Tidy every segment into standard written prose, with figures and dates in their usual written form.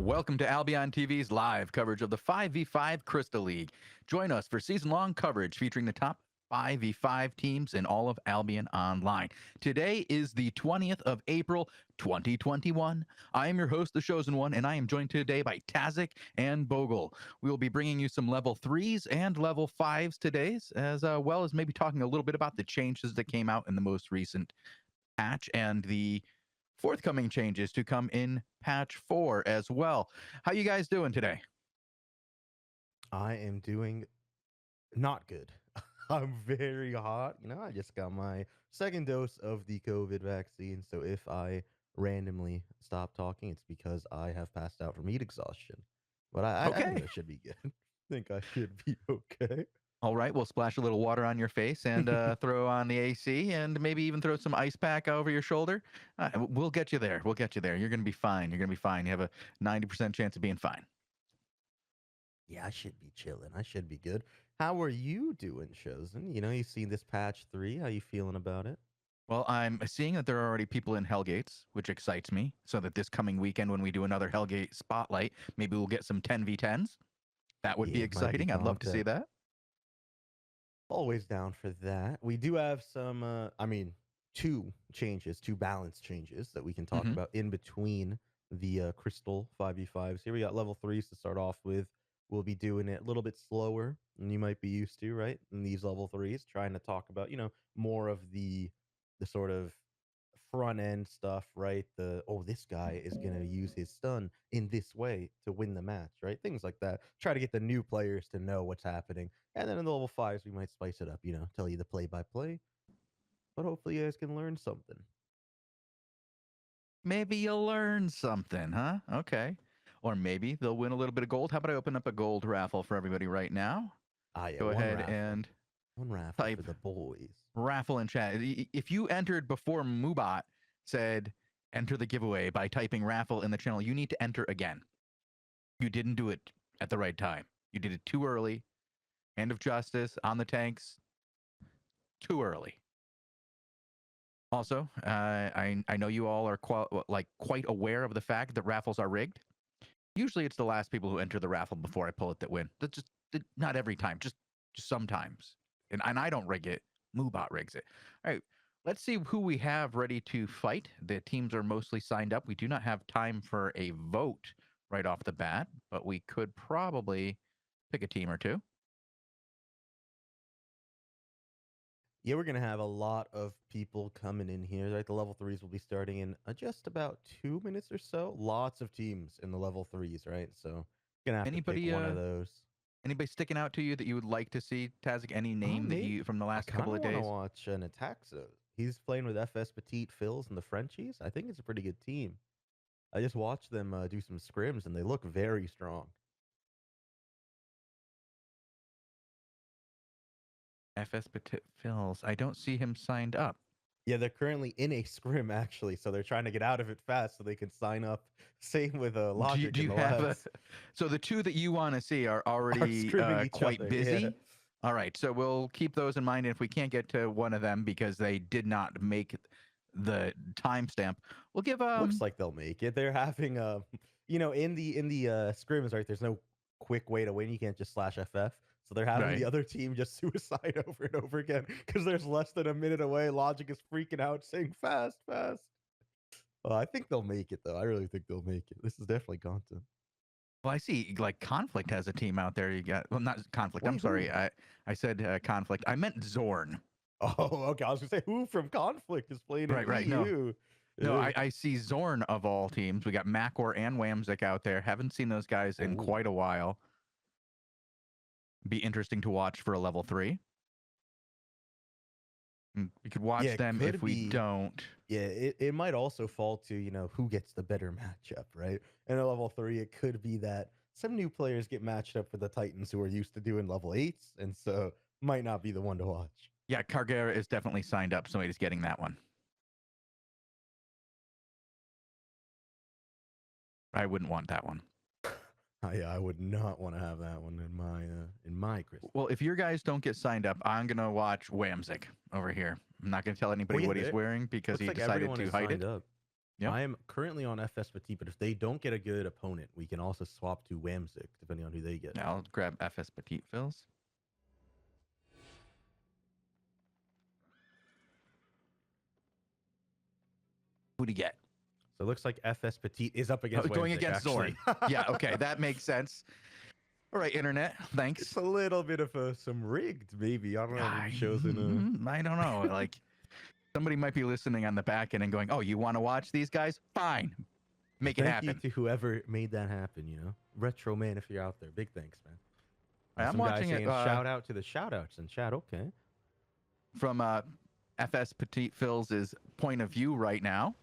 Welcome to Albion TV's live coverage of the 5v5 Crystal League. Join us for season-long coverage featuring the top 5v5 teams in all of Albion Online. Today is the 20th of April, 2021. I am your host, the Shozen One, and I am joined today by Tazzik and Bogul. We will be bringing you some level 3s and level 5s today, as well as maybe talking a little bit about the changes that came out in the most recent patch and the forthcoming changes to come in patch 4 as well. How you guys doing today? I am doing not good. I'm very hot. I just got my second dose of the COVID vaccine. So if I randomly stop talking, it's because I have passed out from heat exhaustion. But I think Okay. I should be good. I think I should be okay. All right, we'll splash a little water on your face and throw on the AC and maybe even throw some ice pack over your shoulder. We'll get you there. We'll get you there. You're going to be fine. You're going to be fine. You have a 90% chance of being fine. Yeah, I should be chilling. I should be good. How are you doing, Shozen? You've seen this patch 3. How you feeling about it? Well, I'm seeing that there are already people in Hellgates, which excites me, so that this coming weekend when we do another Hellgate Spotlight, maybe we'll get some 10v10s. That would be Yeah, might be exciting. I'd love to see content. that. Always down for that. We do have some, two changes, two balance changes that we can talk Mm-hmm. about in between the Crystal 5v5s. Here we got level 3s to start off with. We'll be doing it a little bit slower than you might be used to, right? In these level 3s, trying to talk about, more of the sort of front end stuff, right? This guy is going to use his stun in this way to win the match, right? Things like that. Try to get the new players to know what's happening. And then in the level 5s, we might spice it up, tell you the play by play. But hopefully you guys can learn something. Maybe you'll learn something, huh? Okay. Or maybe they'll win a little bit of gold. How about I open up a gold raffle for everybody right now? Yeah, Go ahead and One raffle for type the boys. raffle in chat. If you entered before Mubot said enter the giveaway by typing raffle in the channel, you need to enter again. You didn't do it at the right time. You did it too early. Hand of justice on the tanks. Too early. Also, I know you all are quite aware of the fact that raffles are rigged. Usually, it's the last people who enter the raffle before I pull it that win. That's just not every time, just sometimes. And I don't rig it. Moobot rigs it. All right, let's see who we have ready to fight. The teams are mostly signed up. We do not have time for a vote right off the bat, but we could probably pick a team or two. Yeah, we're going to have a lot of people coming in here, right? The level 3s will be starting in just about 2 minutes or so. Lots of teams in the level 3s, right? So, going to have to pick Anybody one of those. anybody sticking out to you that you would like to see, Tazzik? Any name that Maybe. you from the I last kind couple of of want to days? watch an attack zone. He's playing with FS Petite Phils and the Frenchies. I think it's a pretty good team. I just watched them do some scrims, and they look very strong. FS Petit Phils. I don't see him signed up. Yeah, they're currently in a scrim, actually, so they're trying to get out of it fast so they can sign up. Same with Logic Do and you the have a? lads. So the two that you want to see are Are already scrimming each quite other. busy. Yeah. All right, so we'll keep those in mind. And if we can't get to one of them because they did not make the timestamp, we'll give Looks like they'll make it. They're having in the scrims, right? There's no quick way to win. You can't just slash FF. So they're having the Right. other team just suicide over and over again because there's less than a minute away. Logic is freaking out, saying fast, fast. I think they'll make it though. I really think they'll make it. This is definitely content. Well, I see. Like Conflict has a team out there. You got not Conflict. I'm Wait, sorry. who? I said Conflict. I meant Zorn. Oh, okay. I was gonna say who from Conflict is playing in Right. No, EU. no. I see Zorn of all teams. We got Macor and Wamzik out there. Haven't seen those guys in Ooh. quite a while. Be interesting to watch for a level 3. We could watch them if we don't. Yeah, it might also fall to, who gets the better matchup, right? In a level 3, it could be that some new players get matched up with the Titans who are used to doing level 8s, and so might not be the one to watch. Yeah, Cargera is definitely signed up. Somebody's getting that one. I wouldn't want that one. Yeah, I would not want to have that one in my crystal. Well, if your guys don't get signed up, I'm gonna watch Wamzik over here. I'm not gonna tell anybody what he's wearing because he decided to hide it. Up. Yep. I am currently on FS Petit, but if they don't get a good opponent, we can also swap to Whamzik, depending on who they get. I'll grab FS Petite fills. Who do you get? So it looks like FS Petit is up against Going Whamzik, against actually. Zorn. Yeah, okay, that makes sense. All right, internet, thanks. It's a little bit of some rigged, maybe. I don't know. I don't know. Like, somebody might be listening on the back end and going, "Oh, you want to watch these guys? Fine, make it happen." Thank you to whoever made that happen. Retro man, if you're out there, big thanks, man. I'm Some watching guy it. saying shout out to the shout outs in chat. Okay. From FS Petite Phil's point of view right now.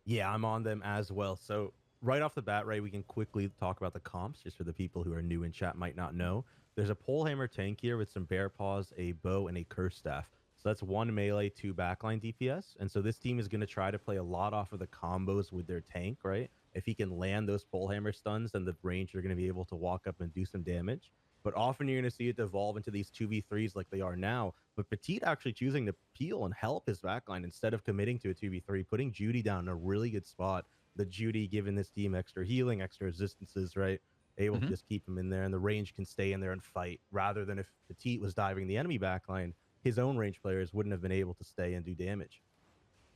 Yeah, I'm on them as well. So right off the bat, right, we can quickly talk about the comps just for the people who are new in chat might not know. There's a polehammer tank here with some bear paws, a bow, and a curse staff. So that's 1 melee, 2 backline DPS. And so this team is going to try to play a lot off of the combos with their tank, right? If he can land those polehammer stuns, then the range are going to be able to walk up and do some damage. But often you're going to see it evolve into these 2v3s like they are now. But Petit actually choosing to peel and help his backline instead of committing to a 2v3, putting Judy down in a really good spot. The Judy giving this team extra healing, extra resistances, right? Able to just keep him in there, and the range can stay in there and fight, rather than if Petit was diving the enemy backline, his own range players wouldn't have been able to stay and do damage.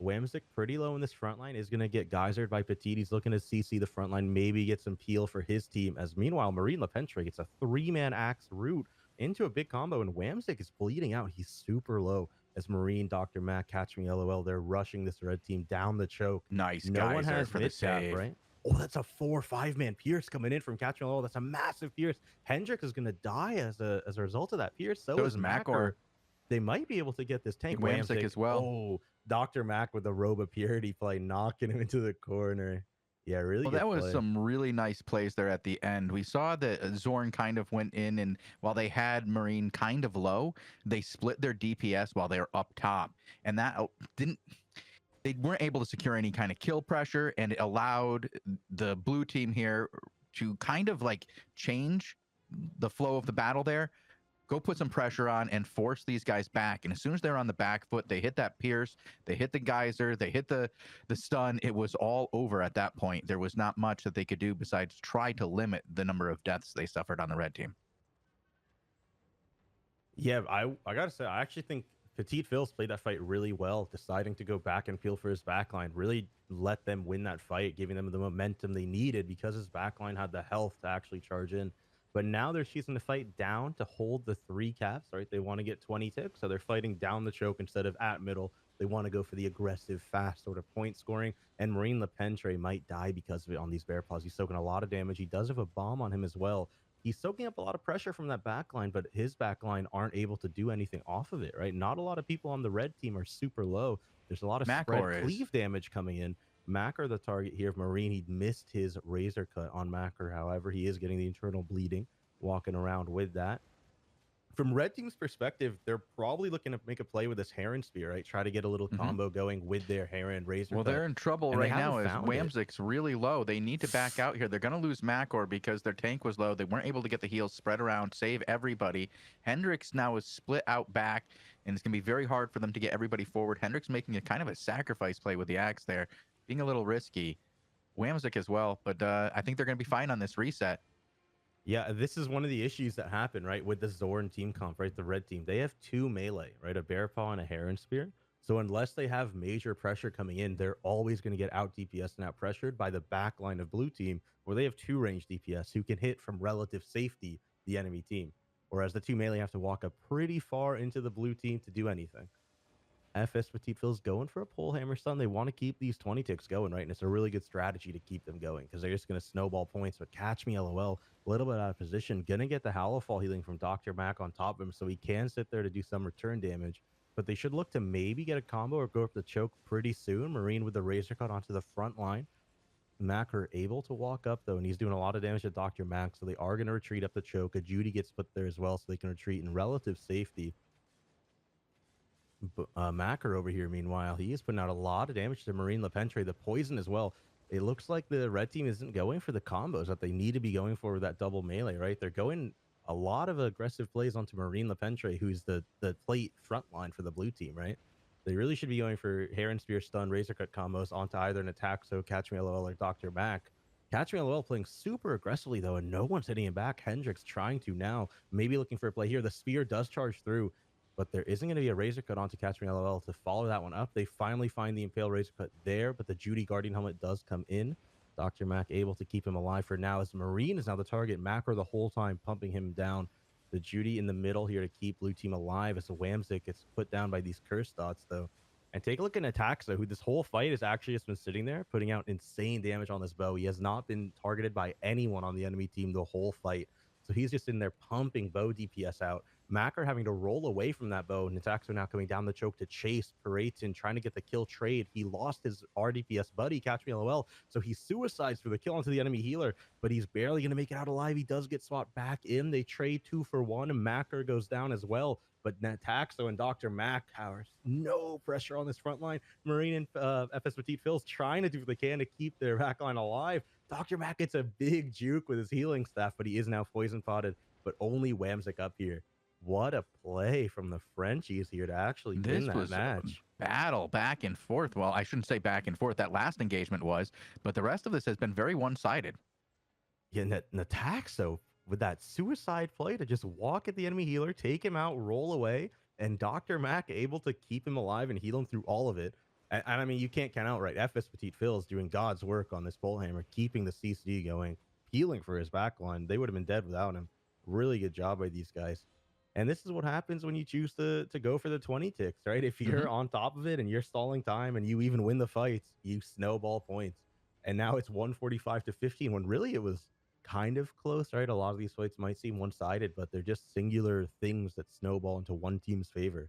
Whamzik pretty low in this front line, is going to get geysered by Petit. He's looking to CC the front line, maybe get some peel for his team. As meanwhile, Marine Lepentre gets a 3-man axe root into a big combo, and Whamzik is bleeding out. He's super low. As Marine, Dr. Mac, Catch Me LOL, they're rushing this red team down the choke. Nice. No one has for the save, right? Oh, that's a 4-5-man Pierce coming in from Catch Me LOL. That's a massive Pierce. Hendrik is going to die as a result of that Pierce. So is Macor. They might be able to get this tank. Whamzik as well. Oh, Dr. Mac with the Robe of Purity play, knocking him into the corner. Yeah, really. Well, that was some really nice plays there at the end. We saw that Zorn kind of went in, and while they had Marine kind of low, they split their DPS while they were up top, and that they weren't able to secure any kind of kill pressure, and it allowed the blue team here to kind of like change the flow of the battle there. Go put some pressure on and force these guys back. And as soon as they're on the back foot, they hit that Pierce, they hit the geyser, they hit the stun. It was all over at that point. There was not much that they could do besides try to limit the number of deaths they suffered on the red team. Yeah, I got to say, I actually think Petit Phil's played that fight really well, deciding to go back and peel for his backline, really let them win that fight, giving them the momentum they needed because his backline had the health to actually charge in. But now they're choosing to fight down to hold the 3 caps, right? They want to get 20 ticks, so they're fighting down the choke instead of at middle. They want to go for the aggressive, fast sort of point scoring. And Marine Lepentre might die because of it on these bear paws. He's soaking a lot of damage. He does have a bomb on him as well. He's soaking up a lot of pressure from that backline, but his backline aren't able to do anything off of it, right? Not a lot of people on the red team are super low. There's a lot of spread cleave damage coming in. Macor, the target here of Marine, he missed his razor cut on Macor. However, he is getting the internal bleeding, walking around with that. From red team's perspective, they're probably looking to make a play with this Heron Spear, right? Try to get a little combo going with their Heron razor cut. They're in trouble right now as Whamzik's really low. They need to back out here. They're going to lose Macor because their tank was low. They weren't able to get the heals spread around, save everybody. Hendrix now is split out back, and it's going to be very hard for them to get everybody forward. Hendrix making a kind of a sacrifice play with the axe there, being a little risky. Whamzik as well, but I think they're going to be fine on this reset. Yeah, this is one of the issues that happen, right, with the Zorn team comp, right, the red team. They have 2 melee, right, a bear paw and a Heron Spear. So unless they have major pressure coming in, they're always going to get out DPS and out pressured by the back line of blue team, where they have 2 range DPS who can hit from relative safety the enemy team. Whereas the 2 melee have to walk up pretty far into the blue team to do anything. FS Petit Phil's going for a pole hammer stun. They want to keep these 20 ticks going, right? And it's a really good strategy to keep them going because they're just going to snowball points. But Catch Me LOL, a little bit out of position. Going to get the Hallowfall healing from Dr. Mac on top of him so he can sit there to do some return damage. But they should look to maybe get a combo or go up the choke pretty soon. Marine with the razor cut onto the front line. Mac are able to walk up, though, and he's doing a lot of damage to Dr. Mac. So they are going to retreat up the choke. A Judy gets put there as well so they can retreat in relative safety. Macor over here, meanwhile, he is putting out a lot of damage to Marine Lepentre, the poison as well. It looks like the red team isn't going for the combos that they need to be going for with that double melee, right? They're going a lot of aggressive plays onto Marine Lepentre, who's the plate front line for the blue team, right? They really should be going for Heron Spear Stun, Razor Cut combos onto either an attack, so Catch Me LOL or Dr. Mac. Catch Me LOL playing super aggressively, though, and no one's hitting him back. Hendrix trying to now, maybe looking for a play here. The Spear does charge through, but there isn't going to be a Razor Cut onto Catch Me LOL to follow that one up. They finally find the Impale Razor Cut there, but the Judy Guardian Helmet does come in. Dr. Mac able to keep him alive for now, as Marine is now the target. Macro the whole time pumping him down. The Judy in the middle here to keep blue team alive as Whamsick gets put down by these curse dots, though. And take a look at Ataxa, who this whole fight has actually just been sitting there, putting out insane damage on this bow. He has not been targeted by anyone on the enemy team the whole fight. So he's just in there pumping bow DPS out. Macro having to roll away from that bow. Nataxo now coming down the choke to chase Paratin, trying to get the kill trade. He lost his RDPS buddy, Catch Me LOL, so he suicides for the kill onto the enemy healer, but he's barely going to make it out alive. He does get swapped back in. They trade 2 for 1, and Macro goes down as well. But Nataxo and Dr. Mac powers no pressure on this front line. Marine and FS Petite Phil's trying to do what they can to keep their backline alive. Dr. Mac gets a big juke with his healing staff, but he is now poison potted, but only Whamsick up here. What a play from the Frenchies here to actually win that match. Battle back and forth. Well, I shouldn't say back and forth. That last engagement was, but the rest of this has been very one-sided. Yeah, Nataxo with that suicide play to just walk at the enemy healer, take him out, roll away, and Dr. Mac able to keep him alive and heal him through all of it. And I mean, you can't count out, right? FS Petite Phil is doing God's work on this Bullhammer, keeping the CCD going, healing for his backline. They would have been dead without him. Really good job by these guys. And this is what happens when you choose to go for the 20 ticks, right? If you're on top of it and you're stalling time and you even win the fights, you snowball points. And now it's 145 to 15 when really it was kind of close, right? A lot of these fights might seem one-sided, but they're just singular things that snowball into one team's favor.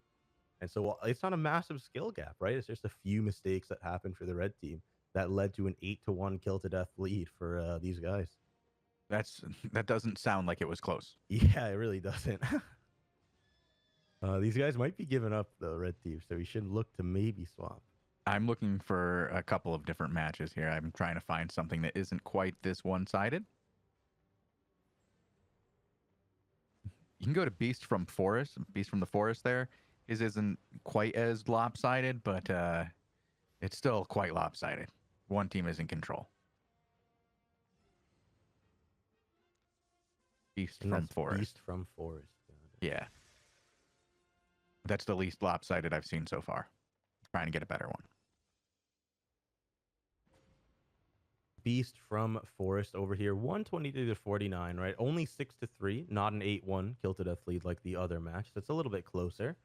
And so it's not a massive skill gap, right? It's just a few mistakes that happened for the red team that led to an 8-1 kill to death lead for these guys. That doesn't sound like it was close. Yeah, it really doesn't. These guys might be giving up the red team, so we should look to maybe swap. I'm looking for a couple of different matches here. I'm trying to find something that isn't quite this one-sided. You can go to Beast from Forest. Beast from the Forest there. His isn't quite as lopsided, but it's still quite lopsided. One team is in control. Beast from Forest. Beast from Forest. Yeah. That's the least lopsided I've seen so far. Trying to get a better one. Beast from Forest over here, 122 to 49, right? Only 6-3, not an 8-1 kill to death lead like the other match. That's a little bit closer.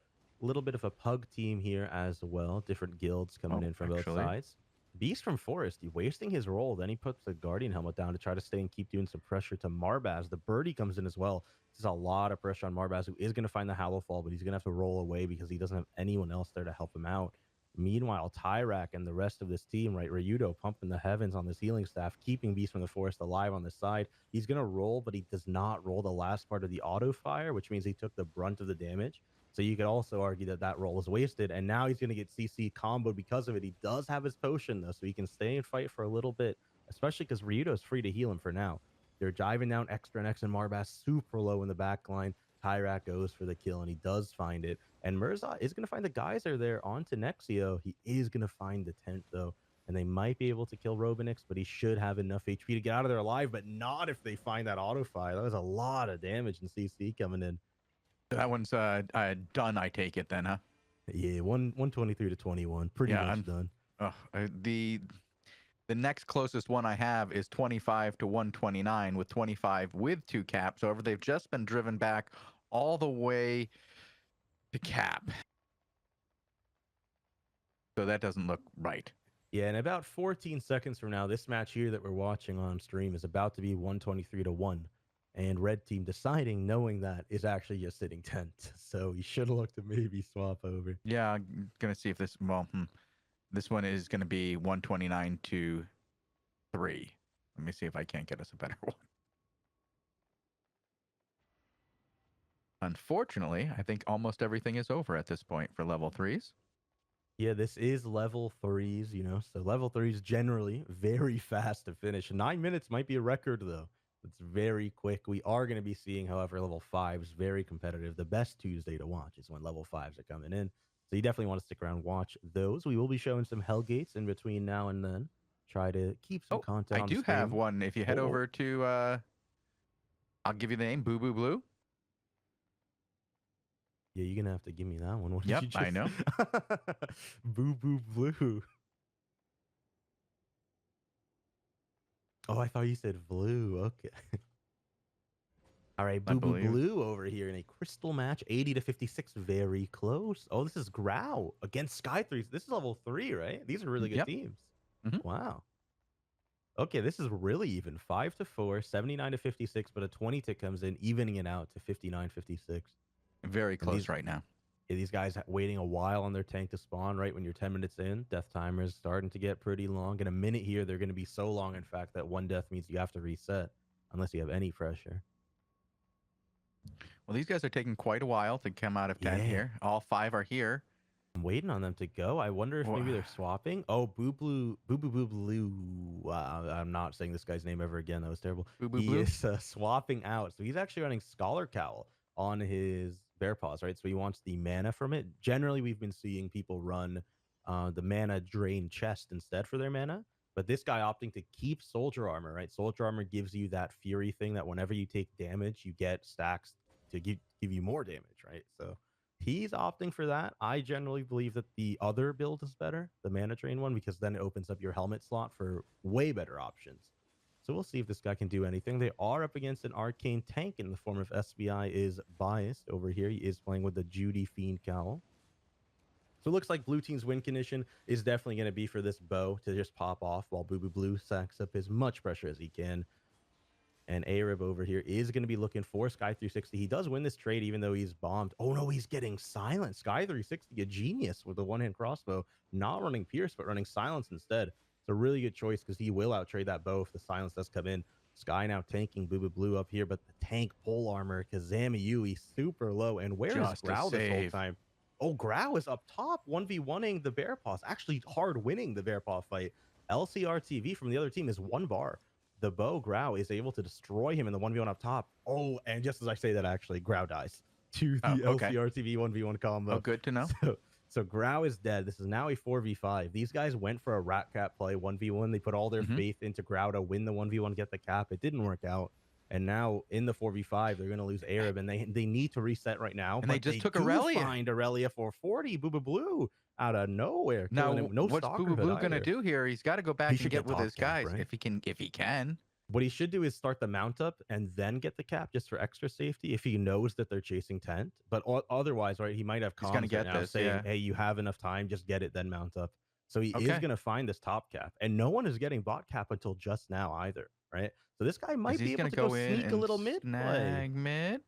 A little bit of a pug team here as well. Different guilds coming in from both sides. Beast from Forest, he wasting his roll. Then he puts the Guardian helmet down to try to stay and keep doing some pressure to Marbaz. The birdie comes in as well. This is a lot of pressure on Marbaz, who is going to find the Hallow Fall, but he's going to have to roll away because he doesn't have anyone else there to help him out. Meanwhile, Tyrak and the rest of this team, right? Ryudo pumping the heavens on this healing staff, keeping Beast from the Forest alive on this side. He's going to roll, but he does not roll the last part of the auto fire, which means he took the brunt of the damage. So you could also argue that that roll was wasted, and now he's going to get CC comboed because of it. He does have his potion, though, so he can stay and fight for a little bit, especially because Ryudo is free to heal him for now. They're diving down extra and X and Marbas super low in the back line. Tyrak goes for the kill, and he does find it. And Mirza is going to find the geyser there onto Nexio. He is going to find the tent, though, and they might be able to kill Robinix, but he should have enough HP to get out of there alive, but not if they find that auto fire. That was a lot of damage in CC coming in. That one's done, I take it then, huh? Yeah, 123 to 21. Pretty much done. The next closest one I have is 25 to 129 with 25 with 2 caps. However, they've just been driven back all the way to cap. So that doesn't look right. Yeah, and about 14 seconds from now, this match here that we're watching on stream is about to be 123 to 1. And red team deciding, knowing that, is actually just sitting tent. So you should look to maybe swap over. Yeah, I'm going to see if this, this one is going to be 129 to 3. Let me see if I can't get us a better one. Unfortunately, I think almost everything is over at this point for level 3s. Yeah, this is level 3s, so level 3s generally very fast to finish. 9 minutes might be a record, though. It's very quick. We are going to be seeing, however, level 5s very competitive. The best Tuesday to watch is when level 5s are coming in. So you definitely want to stick around and watch those. We will be showing some Hellgates in between now and then. Try to keep some Oh, content I on the do have stream. one. If you head over to, I'll give you the name, Boo Boo Blue. Yeah, you're gonna have to give me that one. What did Yep, you just? I know. Boo Boo Blue. Oh, I thought you said blue. Okay. All right, I Boo Boo believe. Blue over here in a crystal match, 80 to 56, very close. Oh, this is Grau against Sky 3. This is level 3, right? These are really good Yep. teams. Mhm. Wow. Okay, this is really even. 5 to 4, 79 to 56, but a 20 tick comes in, evening it out to 59, 56. Very And close right now. these guys waiting a while on their tank to spawn, right? When you're 10 minutes in, death timer is starting to get pretty long. In a minute here, they're going to be so long, in fact, that one death means you have to reset unless you have any pressure. Well, these guys are taking quite a while to come out of 10 here. All 5 are here. I'm waiting on them to go. I wonder if maybe they're swapping. Oh, Boo Blue. I'm not saying this guy's name ever again. That was terrible. Boo Boo He Blue? is swapping out. So he's actually running Scholar Cowl on his Bear Paws, right? So he wants the mana from it. Generally, we've been seeing people run the mana drain chest instead for their mana. But this guy opting to keep Soldier Armor, right? Soldier Armor gives you that Fury thing that whenever you take damage, you get stacks to give you more damage, right? So he's opting for that. I generally believe that the other build is better, the mana drain one, because then it opens up your helmet slot for way better options. So we'll see if this guy can do anything. They are up against an arcane tank in the form of SBI is biased over here. He is playing with the Judy Fiend Cowl. So it looks like blue team's win condition is definitely going to be for this bow to just pop off while Boo Boo Blue sacks up as much pressure as he can. And Arab over here is going to be looking for Sky 360. He does win this trade even though he's bombed. Oh no, he's getting silence. Sky 360, a genius with a one-hand crossbow, not running Pierce, but running silence instead. It's a really good choice because he will outtrade that bow if the silence does come in. Sky now tanking Boo Boo Blue up here, but the tank pole armor, Kazami Yui super low. And where is Grau this whole time? Oh, Grau is up top, 1v1ing the Bear Paws. Actually hard winning the Bear Paw fight. LCR TV from the other team is 1 bar. The bow Grau is able to destroy him in the 1v1 up top. Oh, and just as I say that, actually, Grau dies to the LCR TV 1v1 combo. Oh, good to know. So Grau is dead. This is now a 4v5. These guys went for a rat cap play 1v1. They put all their faith into Grau to win the 1v1, get the cap. It didn't work out. And now in the 4v5, they're going to lose Arab, and they need to reset right now. And they just took Aurelia. Find Aurelia for 40. Boo Boo Blue out of nowhere. Now, no what's Boo Boo Blue going to do here? He's got to go back and get with his guys, right? if he can. What he should do is start the mount up and then get the cap just for extra safety if he knows that they're chasing tent. But otherwise, right, he might have comms right now saying, hey, you have enough time, just get it, then mount up. So he is going to find this top cap. And no one is getting bot cap until just now either, right? So this guy might be able to go sneak a little mid play. Mid.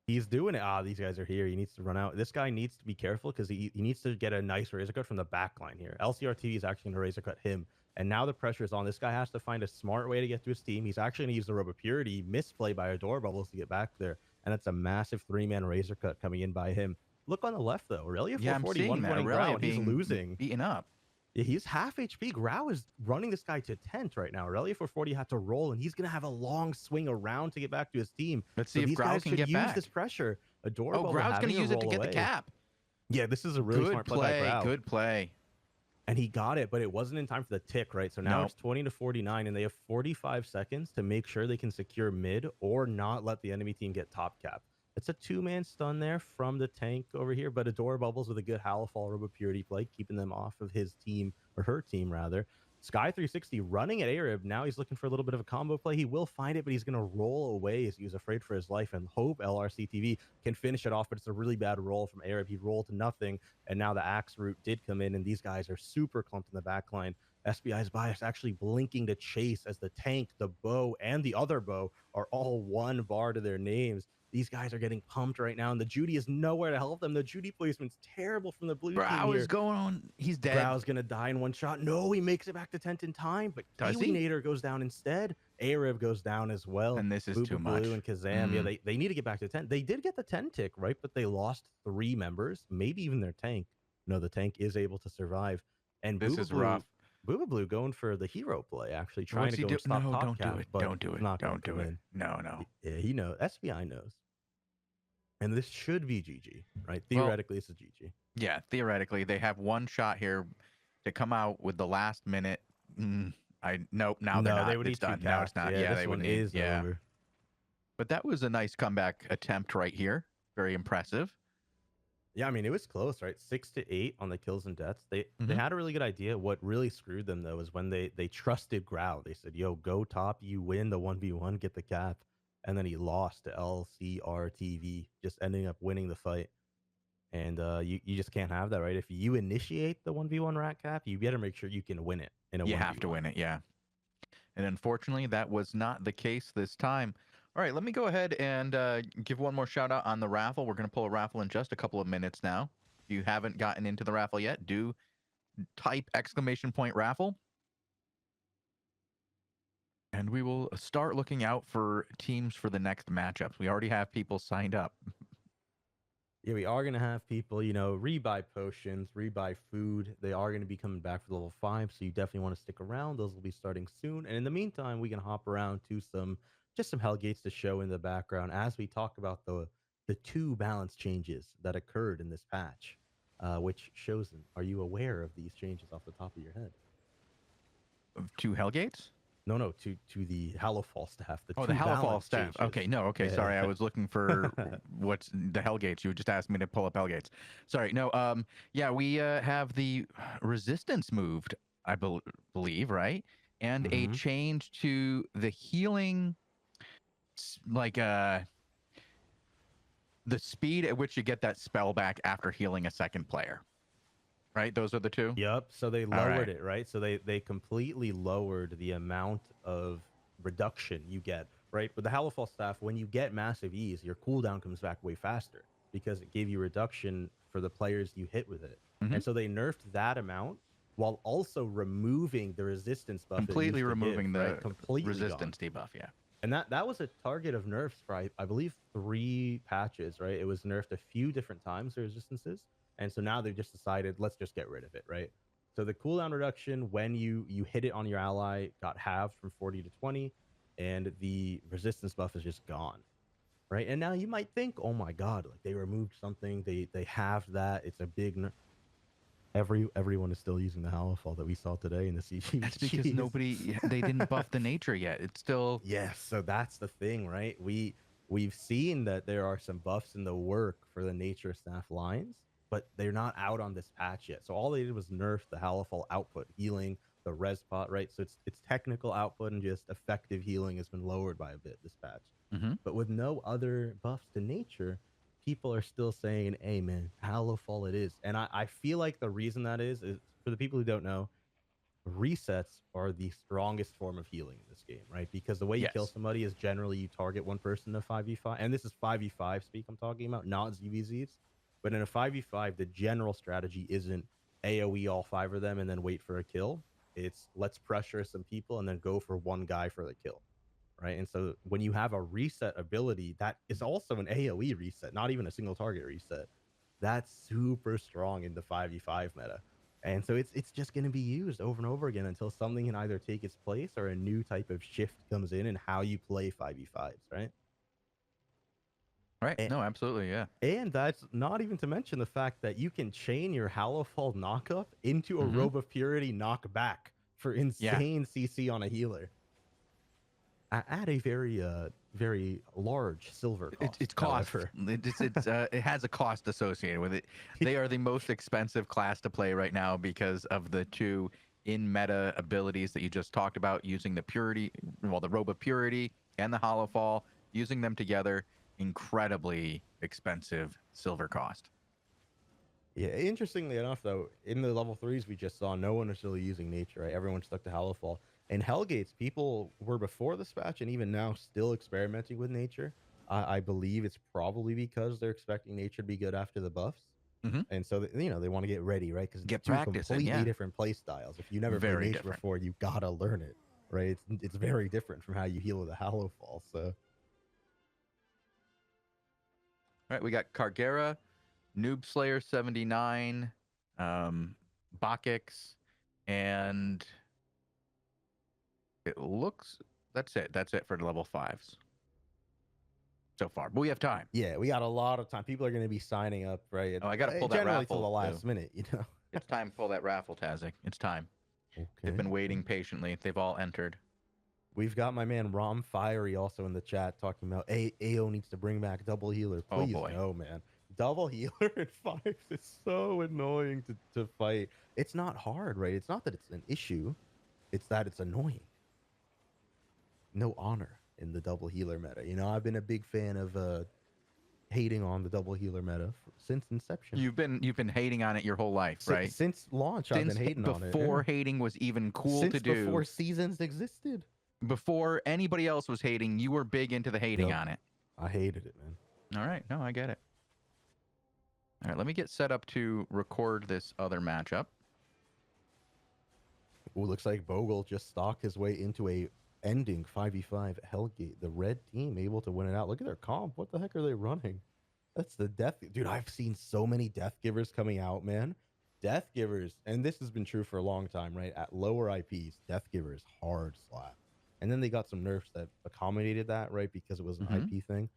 He's doing it. These guys are here. He needs to run out. This guy needs to be careful because he needs to get a nice razor cut from the back line here. LCR TV is actually going to razor cut him. And now the pressure is on. This guy has to find a smart way to get to his team. He's actually going to use the Robe of Purity misplay by Adore Bubbles to get back there. And it's a massive 3-man razor cut coming in by him. Look on the left, though. Aurelia 441 running Grau. He's losing. Beaten up. Yeah, he's half HP. Grau is running this guy to tent right now. Aurelia 440 had to roll, and he's going to have a long swing around to get back to his team. Let's see if Grau can get back. Use this pressure. Adore Bubbles Grau's going to use it to get the cap. Yeah, this is a really smart play by Grau. Good play. And he got it, but it wasn't in time for the tick, right? So now it's 20 to 49, and they have 45 seconds to make sure they can secure mid or not let the enemy team get top cap. It's a 2-man stun there from the tank over here, but Adore Bubbles with a good Halifal Robe of Purity play, keeping them off of his team, or her team, rather. Sky 360 running at Arab. Now he's looking for a little bit of a combo play. He will find it, but he's going to roll away as he's afraid for his life and hope LRCTV can finish it off, but it's a really bad roll from Arab. He rolled to nothing, and now the Axe Root did come in, and these guys are super clumped in the back line. SBI's bias actually blinking to chase as the tank, the bow, and the other bow are all 1 bar to their names. These guys are getting pumped right now, and the Judy is nowhere to help them. The Judy placement's terrible from the blue team here. Grau is going on. He's dead. Grau's going to die in 1 shot. No, he makes it back to tent in time, but Nader goes down instead. Arab goes down as well. And this is too much. Blue and Kazam, yeah, they need to get back to 10. They did get the 10 tick, right? But they lost 3 members, maybe even their tank. No, the tank is able to survive. And this is rough. Boo Boo Blue going for the hero play, actually trying to go stop top cap. Don't do it. Don't do it. No. Yeah, he knows. SBI knows. And this should be GG, right? Theoretically, it's a GG. Yeah, theoretically, they have one shot here to come out with the last minute. Nope. Now they're No, they not. would It's need two done. Now it's casts. not. Yeah, Yeah, this they would one need. is Yeah, over. but that was a nice comeback attempt right here. Very impressive. Yeah, I mean, it was close, right? 6 to 8 on the kills and deaths. They Hmm. had a really good idea. What really screwed them though is when they trusted Grau. They said, "Yo, go top, you win the 1v1, get the cap," and then he lost to LCRTV, just ending up winning the fight. And you just can't have that, right? If you initiate the 1v1 rat cap, you better make sure you can win it in a You have to 1v1. win it. Yeah. And unfortunately, that was not the case this time. All right, let me go ahead and give one more shout out on the raffle. We're going to pull a raffle in just a couple of minutes now. If you haven't gotten into the raffle yet, do type !raffle. And we will start looking out for teams for the next matchups. We already have people signed up. Yeah, we are gonna have people, rebuy potions, rebuy food. They are gonna be coming back for level 5, so you definitely want to stick around. Those will be starting soon. And in the meantime, we can hop around to some Hellgates to show in the background as we talk about the two balance changes that occurred in this patch. Which Shozen, are you aware of these changes off the top of your head? Two Hellgates? No, to the Hallowfall staff, the Oh, the two Hallowfall balance staff. Okay, changes. no, okay, Yeah. sorry. I was looking for what's the Hellgates. You just asked me to pull up Hellgates. Sorry, no. Yeah, we have the resistance moved, I believe, right? And a Hmm. change to the healing, like the speed at which you get that spell back after healing a second player. Right? Those are the two. Yep. So they All lowered right. it, right? So they completely lowered the amount of reduction you get, right? With the Hallowfall staff, when you get massive ease, your cooldown comes back way faster because it gave you reduction for the players you hit with it. Mm-hmm. And so they nerfed that amount while also removing the resistance buff it Completely used to give, removing right? the Completely gone. resistance debuff. Yeah. And that was a target of nerfs for I believe 3 patches, right? It was nerfed a few different times, the resistances, and so now they've just decided let's just get rid of it, right? So the cooldown reduction when you hit it on your ally got halved from 40 to 20, and the resistance buff is just gone, right? And now you might think, oh my god, like they removed something, they halved that, it's a big nerf. Everyone is still using the Hallowfall that we saw today in the That's because CGs. they didn't buff the nature yet. It's still Yes, so that's the thing, right? We've seen that there are some buffs in the work for the nature staff lines, but they're not out on this patch yet. So all they did was nerf the Hallowfall output, healing, the res pot, right? So it's technical output and just effective healing has been lowered by a bit this patch. Mhm. But with no other buffs to nature, people are still saying, "Hey man, Hallowfall it is." And I feel like the reason that is for the people who don't know, resets are the strongest form of healing in this game, right? Because the way you kill Yes. somebody is generally you target one person in a 5v5, and this is 5v5 speak I'm talking about, not ZVZs. But in a 5v5, the general strategy isn't AoE all 5 of them and then wait for a kill. It's let's pressure some people and then go for one guy for the kill, right? And so when you have a reset ability that is also an AoE reset, not even a single target reset, that's super strong in the 5v5 meta. And so it's just going to be used over and over again until something can either take its place or a new type of shift comes in how you play 5v5s, right? Right. And, No, absolutely. Yeah. and that's not even to mention the fact that you can chain your Hallowfall knockup into a Mhm. Robe of Purity knockback for Yeah. insane CC on a healer at a very large silver cost, It's cost. however. It has a cost associated with it. They are the most expensive class to play right now because of the two in meta abilities that you just talked about, using the purity, well, the robe of purity and the hollow fall, using them together, incredibly expensive silver cost. Yeah, interestingly enough, though, in the level 3s we just saw, no one was really using nature, right? Everyone stuck to Hallowfall. In Hellgates, people were before this patch and even now still experimenting with nature. I believe it's probably because they're expecting nature to be good after the buffs. Hmm. And so, they want to get ready, right? Because it's Get two practice in, completely yeah. different play styles. If you never played Very nature different. before, you gotta learn it, right? It's very different from how you heal with a Hallowfall. So, All right, we got Cargera, Noob Slayer 79, um, Bakix, and it looks that's it. That's it for the level 5s. so far, but we have time. Yeah, we got a lot of time. People are going to be signing up, right? Oh, I got to pull that generally till raffle. the last minute, It's time to pull that raffle, Tazzik. It's time. Okay. They've been waiting patiently. They've all entered. We've got my man Rom Fiery also in the chat talking about AO needs to bring back double healer. Oh, Please, boy. no, man. Double healer in 5s is so annoying to fight. It's not hard, right? It's not that it's an issue. It's that it's annoying. No honor in the double healer meta. I've been a big fan of hating on the double healer meta since inception. You've been hating on it your whole life, right? Since launch, I've been hating on it. Before hating was even cool to do. Before seasons existed. Before anybody else was hating, you were big into the hating on it. I hated it, man. All right. No, I get it. All right, let me get set up to record this other matchup. Ooh, looks like Bogul just stalked his way into a ending 5v5 Hellgate. The red team able to win it out. Look at their comp. What the heck are they running? That's the death. Dude, I've seen so many death givers coming out, man. Death givers, and this has been true for a long time, right? At lower IPs, death givers hard slap. And then they got some nerfs that accommodated that, right? Because it was an IP thing.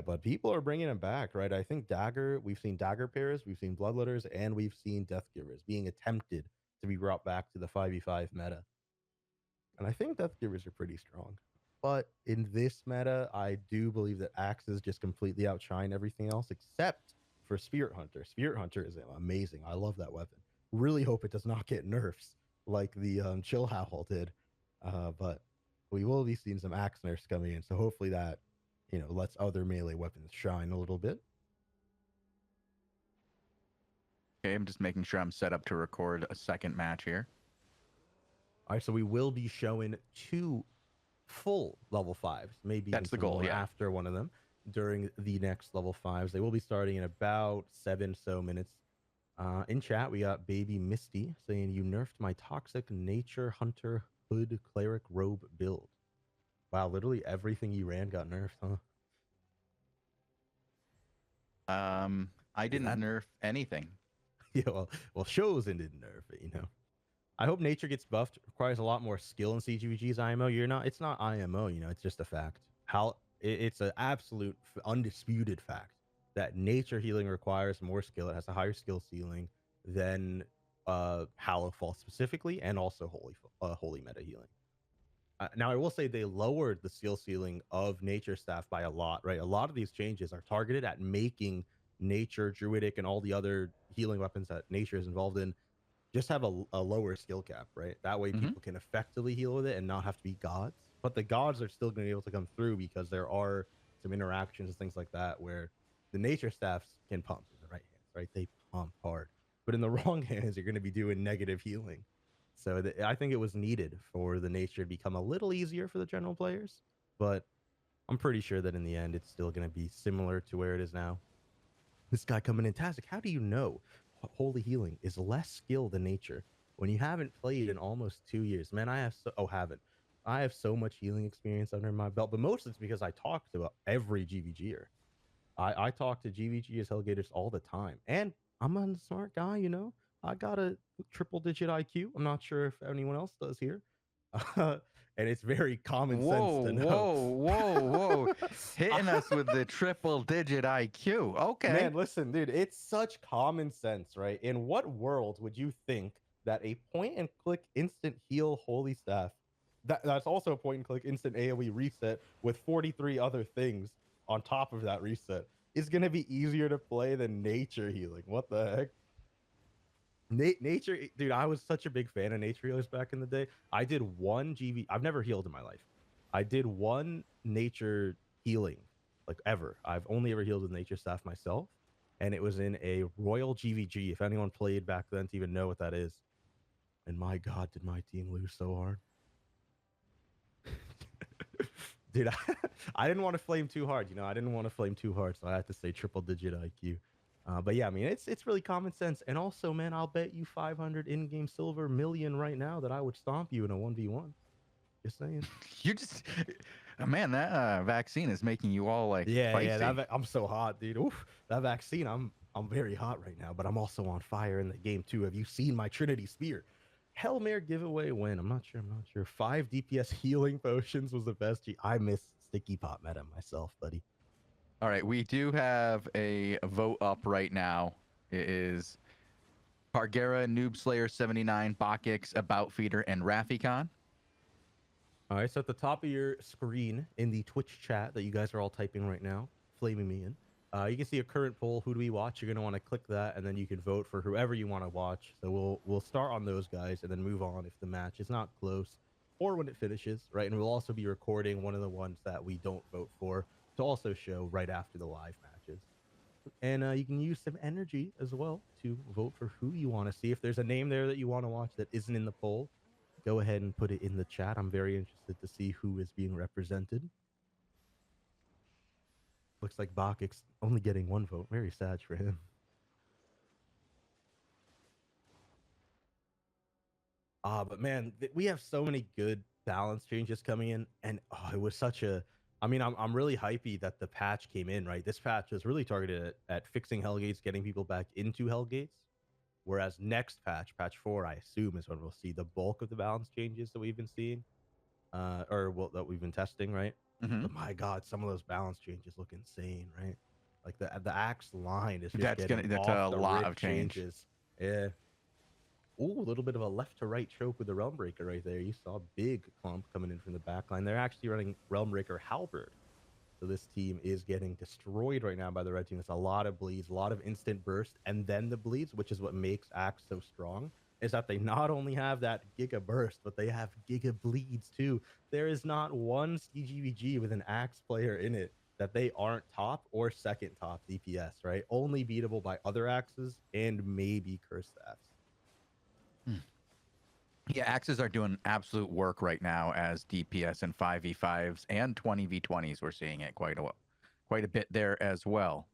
But people are bringing them back, right? I think Dagger, we've seen Dagger pairs, we've seen Bloodletters, and we've seen Death Givers being attempted to be brought back to the 5v5 meta. And I think Death Givers are pretty strong. But in this meta, I do believe that Axes just completely outshine everything else except for Spirit Hunter. Spirit Hunter is amazing. I love that weapon. Really hope it does not get nerfs like the Chill Howl did. But we will be seeing some axe nerfs coming in. So hopefully that, lets other melee weapons shine a little bit. Okay, I'm just making sure I'm set up to record a second match here. All right, so we will be showing 2 full level 5s, maybe that's the goal. Yeah, after one of them during the next level 5s. They will be starting in about 7 minutes. In chat, we got Baby Misty saying, "You nerfed my toxic nature hunter hood cleric robe build." Wow, literally everything you ran got nerfed, huh? I didn't nerf anything. Yeah, well, Shozen didn't nerf it, I hope nature gets buffed. It requires a lot more skill in CGVG's IMO. It's not IMO, it's just a fact. It's an absolute undisputed fact that nature healing requires more skill. It has a higher skill ceiling than Hallow Fall specifically, and also holy meta healing. Now, I will say they lowered the skill ceiling of nature staff by a lot, right? A lot of these changes are targeted at making nature, druidic, and all the other healing weapons that nature is involved in just have a lower skill cap, right? That way people can effectively heal with it and not have to be gods. But the gods are still going to be able to come through because there are some interactions and things like that where the nature staffs can pump in the right hands, right? They pump hard. But in the wrong hands, you're going to be doing negative healing. So I think it was needed for the nature to become a little easier for the general players. But I'm pretty sure that in the end, it's still going to be similar to where it is now. This guy coming in, Tazzik, how do you know holy healing is less skill than nature when you haven't played in almost 2 years? Man, I have so much healing experience under my belt, but mostly it's because I talk to every GVGer. I talk to GVGers, Hellgaters all the time, and I'm a smart guy, I got a triple-digit IQ. I'm not sure if anyone else does here. And it's very common sense to know. Whoa. Hitting us with the triple-digit IQ. Okay. Man, listen, dude, it's such common sense, right? In what world would you think that a point-and-click instant heal holy staff, that's also a point-and-click instant AoE reset with 43 other things on top of that reset, is going to be easier to play than nature healing? What the heck? Nature, dude, I was such a big fan of nature healers back in the day. I did one GV. I've never healed in my life. I did one nature healing, like ever. I've only ever healed with nature staff myself, and it was in a royal GVG. If anyone played back then to even know what that is. And my God, did my team lose so hard. Dude, I didn't want to flame too hard. I didn't want to flame too hard, so I had to say triple-digit IQ. But yeah, I mean, it's really common sense. And also, man, I'll bet you 500 in-game silver million right now that I would stomp you in a 1v1. Just saying. You just, man, that vaccine is making you all like spicy. I'm so hot, dude. Oof, that vaccine, I'm very hot right now, but I'm also on fire in the game too. Have you seen my Trinity Spear? Hail Mary giveaway win. I'm not sure. 5 DPS healing potions was the best. I miss Sticky Pot meta myself, buddy. All right, we do have a vote up right now. It is Pargera, Noob Slayer 79, Bakix, About Feeder, and Rafikon. All right, so at the top of your screen in the Twitch chat that you guys are all typing right now, flaming me in, you can see a current poll. Who do we watch? You're gonna want to click that, and then you can vote for whoever you want to watch. So we'll start on those guys, and then move on if the match is not close, or when it finishes, right? And we'll also be recording one of the ones that we don't vote for to also show right after the live matches. And you can use some energy as well to vote for who you want to see. If there's a name there that you want to watch that isn't in the poll, go ahead and put it in the chat. I'm very interested to see who is being represented. Looks like Bakix only getting one vote. Very sad for him. But man, we have so many good balance changes coming in, and it was such a. I mean, I'm really hypey that the patch came in. Right, this patch was really targeted at fixing Hellgates, getting people back into Hellgates. Whereas next patch, patch 4, I assume is when we'll see the bulk of the balance changes that we've been seeing, that we've been testing, right? Mm-hmm. But my God, some of those balance changes look insane, right? Like the axe line is just That's getting that's off a the lot rip of change. changes. Yeah. Ooh, a little bit of a left to right choke with the Realm Breaker right there. You saw a big clump coming in from the back line. They're actually running Realm Breaker Halberd. So this team is getting destroyed right now by the red team. It's a lot of bleeds, a lot of instant burst, and then the bleeds, which is what makes Axe so strong, is that they not only have that Giga burst, but they have Giga bleeds too. There is not one CGVG with an Axe player in it that they aren't top or second top DPS, right? Only beatable by other Axes and maybe Curse Staffs. Yeah, Axes are doing absolute work right now as DPS and 5v5s and 20v20s. We're seeing it quite a bit there as well.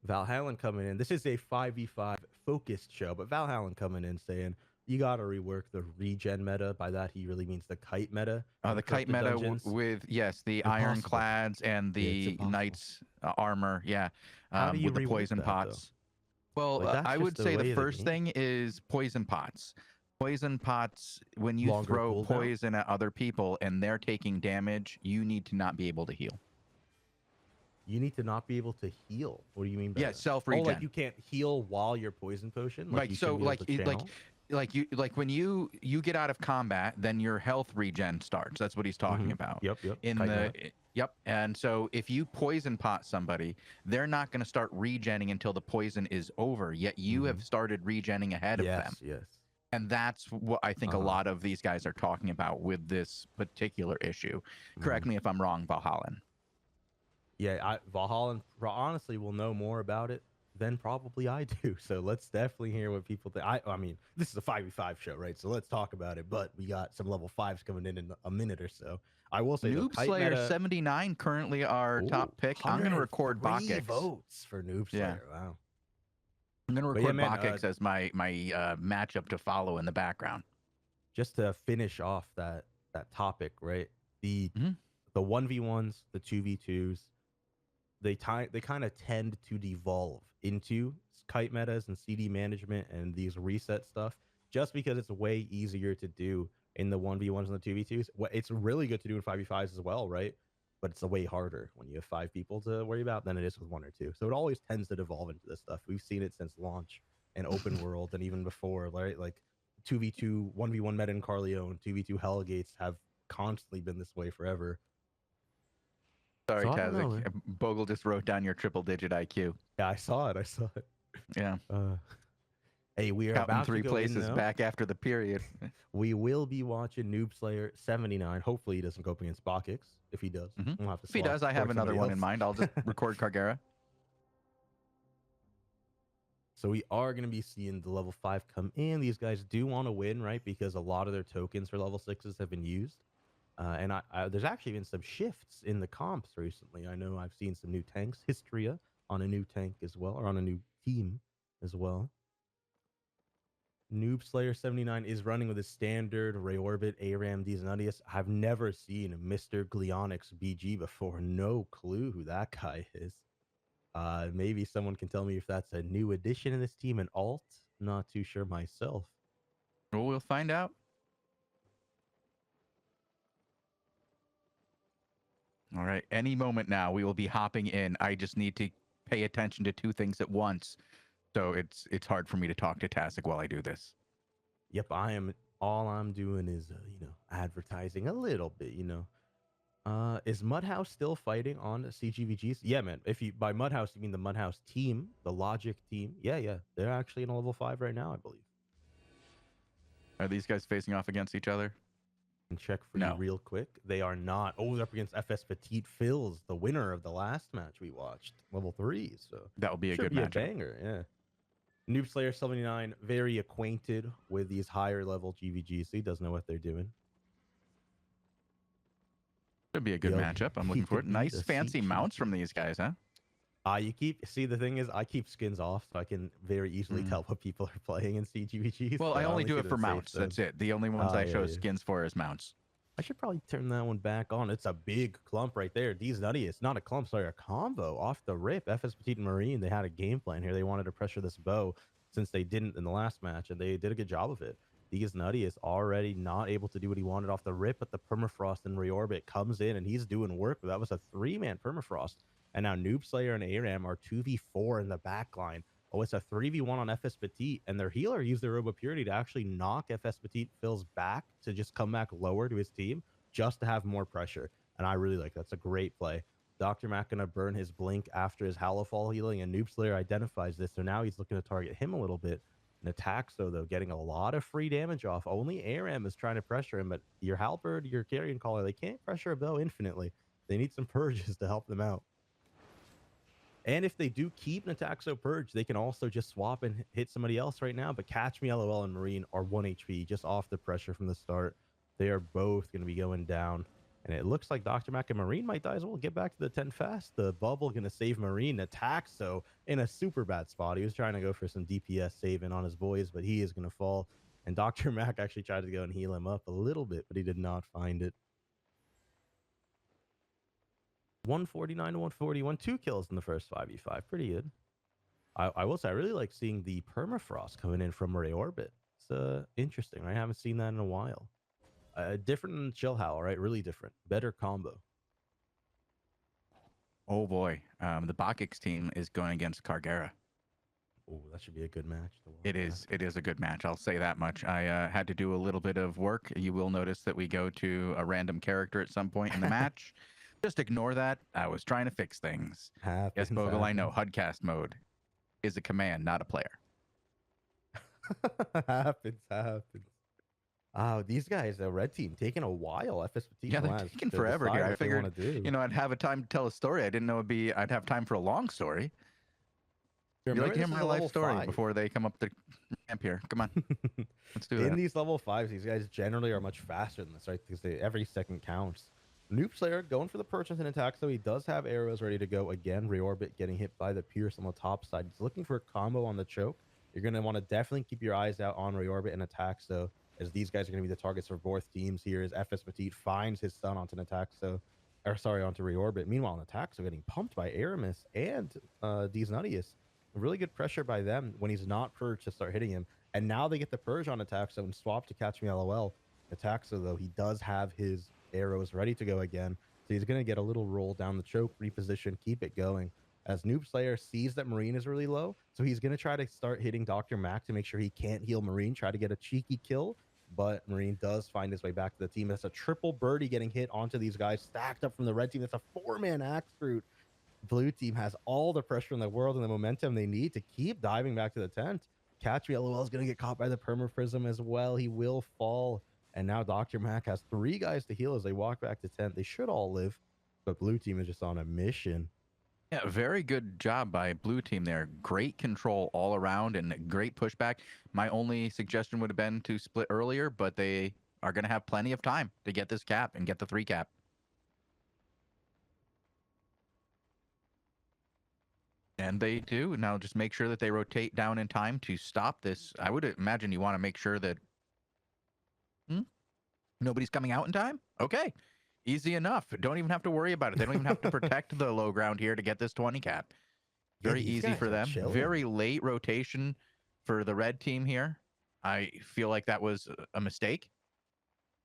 Valhallen coming in. This is a 5v5 focused show, but Valhallen coming in saying you got to rework the regen meta. By that, he really means the kite meta. The kite meta with, yes, the Impossible. ironclads and the knights armor. Yeah. How do you with the rework poison that, pots. though? Well, Like, I would say the first game. thing is poison pots. Poison pots, when you Longer throw cooldown? poison at other people and they're taking damage, you need to not be able to heal. You need to not be able to heal. What do you mean by that? self-regen. Oh, like you can't heal while you're poison potion? Like so, like when you get out of combat, then your health regen starts. That's what he's talking about. Yep. Yep. And so if you poison pot somebody, they're not going to start regenning until the poison is over. Yet you have started regenning ahead of them. Yes. And that's what I think a lot of these guys are talking about with this particular issue. Correct me if I'm wrong, Valhallen. Yeah, Valhallen honestly will know more about it than probably I do. So let's definitely hear what people think. I mean, this is a 5v5 show, right? So let's talk about it. But we got some level 5s coming in a minute or so. I will say Noob Slayer 79 currently our top pick. I'm going to record Bakix. Votes for Noob Slayer. Yeah. Wow. I'm going to record Bakix as my matchup to follow in the background. Just to finish off that topic, right? The 1v1s, the 2v2s, they kind of tend to devolve into kite metas and CD management and these reset stuff just because it's way easier to do in the 1v1s and the 2v2s. It's really good to do in 5v5s as well, right? But it's way harder when you have 5 people to worry about than it is with 1 or 2. So it always tends to devolve into this stuff. We've seen it since launch and open world and even before, right? Like 2v2, 1v1 meta in Carleon, 2v2 Hellgates have constantly been this way forever. Sorry, Tazzik. Bogul just wrote down your triple-digit IQ. Yeah, I saw it. Yeah. Hey, we are counting about 3 to go places back after the period. We will be watching Noob Slayer 79. Hopefully, he doesn't go up against Bakix. If he does, we'll have to if he does, I have another one in mind. I'll just record Cargera. So we are going to be seeing the level 5 come in. These guys do want to win, right? Because a lot of their tokens for level 6s have been used. And there's actually been some shifts in the comps recently. I know I've seen some new tanks. Hystria on a new tank as well, or on a new team as well. Noob Slayer 79 is running with a standard Rayorbit, ARAM, Nuttius. I've never seen Mr. Gleonix BG before. No clue who that guy is. Maybe someone can tell me if that's a new addition in this team, an alt. Not too sure myself. Well, we'll find out. All right. Any moment now, we will be hopping in. I just need to pay attention to two things at once. So it's hard for me to talk to Tazzik while I do this. Yep, I am. All I'm doing is, advertising a little bit. Is Mudhouse still fighting on CGVGs? Yeah, man. If you by Mudhouse you mean the Mudhouse team, the Logic team? Yeah, yeah. They're actually in a level 5 right now, I believe. Are these guys facing off against each other? And check for you No. real quick. They are not. Oh, they're up against FS Petite Phils, the winner of the last match we watched, level 3. So That will be a should good be a matchup. banger. Yeah. Noob Slayer 79, very acquainted with these higher level GVGs, so he does know what they're doing. Should be a good Yo, matchup. I'm he looking for could it. be Nice the fancy seat mounts chief. from these guys, huh? The thing is, I keep skins off, so I can very easily tell what people are playing in CGVGs. Well, So I I only only do see it the for safe mounts. subs. That's it. The only ones I Yeah, show yeah. skins for is mounts. I should probably turn that one back on. It's a big clump right there. D's nutty. It's not a clump, sorry, a combo off the rip. FS Petite and Marine, they had a game plan here. They wanted to pressure this bow since they didn't in the last match, and they did a good job of it. D's nutty is already not able to do what he wanted off the rip, but the permafrost and reorbit comes in, and he's doing work. That was a 3-man permafrost. And now Noob Slayer and Aram are 2v4 in the back line. Oh, it's a 3v1 on FS Petite, and their healer used their Robe of Purity to actually knock FS Petite Phil's back to just come back lower to his team just to have more pressure. And I really like that's a great play. Dr. Mac gonna burn his blink after his Hallowfall healing, and Noob Slayer identifies this, so now he's looking to target him a little bit. And attacks, though, getting a lot of free damage off. Only Aram is trying to pressure him, but your Halberd, your Carrion Caller, they can't pressure a bow infinitely. They need some purges to help them out. And if they do keep Nataxo Purge, they can also just swap and hit somebody else right now. But Catch Me, LOL, and Marine are 1 HP, just off the pressure from the start. They are both going to be going down. And it looks like Dr. Mac and Marine might die as well. Get back to the 10 fast. The bubble going to save Marine. Nataxo in a super bad spot. He was trying to go for some DPS saving on his boys, but he is going to fall. And Dr. Mac actually tried to go and heal him up a little bit, but he did not find it. 149 to 141, 2 kills in the first 5v5. Pretty good. I will say, I really like seeing the permafrost coming in from Ray Orbit. It's interesting, right? I haven't seen that in a while. Different than Chill Howl, right? Really different. Better combo. Oh boy, the Bakix team is going against Cargera. Oh, that should be a good match. It is. It is a good match. I'll say that much. I had to do a little bit of work. You will notice that we go to a random character at some point in the match. Just ignore that. I was trying to fix things. Happens, Yes, Bogul, I know. HUDcast mode is a command, not a player. happens. Oh, these guys, the red team, taking a while. FSPT Yeah, they're taking forever here. I figured, I'd have a time to tell a story. I didn't know I'd have time for a long story. You like to hear my life story before they come up the ramp here. Come on. Let's do it. In these level 5s, these guys generally are much faster than this, right? Because every second counts. Noob Slayer going for the purchase and attack, so he does have arrows ready to go again. Reorbit getting hit by the Pierce on the top side. He's looking for a combo on the choke. You're going to want to definitely keep your eyes out on Reorbit and attack, so as these guys are going to be the targets for both teams here as FS Petite finds his stun onto an attack, onto Reorbit. Meanwhile, an attack, so getting pumped by Aramis and D's Nuttius. Really good pressure by them when he's not purged to start hitting him. And now they get the purge on Attaxo and swap to Catch Me LOL. Attaxo, though, he does have his arrows ready to go again. So he's going to get a little roll down the choke, reposition, keep it going. As Noob Slayer sees that Marine is really low, so he's going to try to start hitting Dr. Mac to make sure he can't heal Marine, try to get a cheeky kill. But Marine does find his way back to the team. That's a triple birdie getting hit onto these guys, stacked up from the red team. That's a 4-man axe fruit. Blue team has all the pressure in the world and the momentum they need to keep diving back to the tent. Catch Me LOL is going to get caught by the Permaprism as well. He will fall. And now Dr. Mac has 3 guys to heal as they walk back to tent. They should all live, but blue team is just on a mission. Yeah, very good job by blue team there. Great control all around and great pushback. My only suggestion would have been to split earlier, but they are going to have plenty of time to get this cap and get the 3 cap. And they do. Now just make sure that they rotate down in time to stop this. I would imagine you want to make sure that nobody's coming out in time. Okay. Easy enough. Don't even have to worry about it. They don't even have to protect the low ground here to get this 20 cap. Very easy for them. Very late rotation for the red team here. I feel like that was a mistake.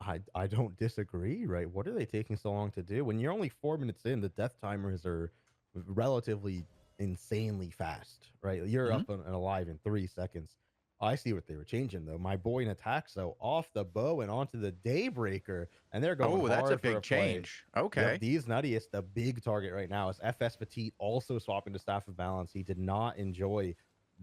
I don't disagree, right? What are they taking so long to do? When you're only 4 minutes in, the death timers are relatively insanely fast, right? You're Mhm. up and alive in 3 seconds. I see what they were changing though. My boy in attack, so off the bow and onto the Daybreaker, and they're going Oh, that's a hard for a big play. change. Yep, Okay. these nuttiest, the big target right now is FS Petit also swapping to Staff of Balance. He did not enjoy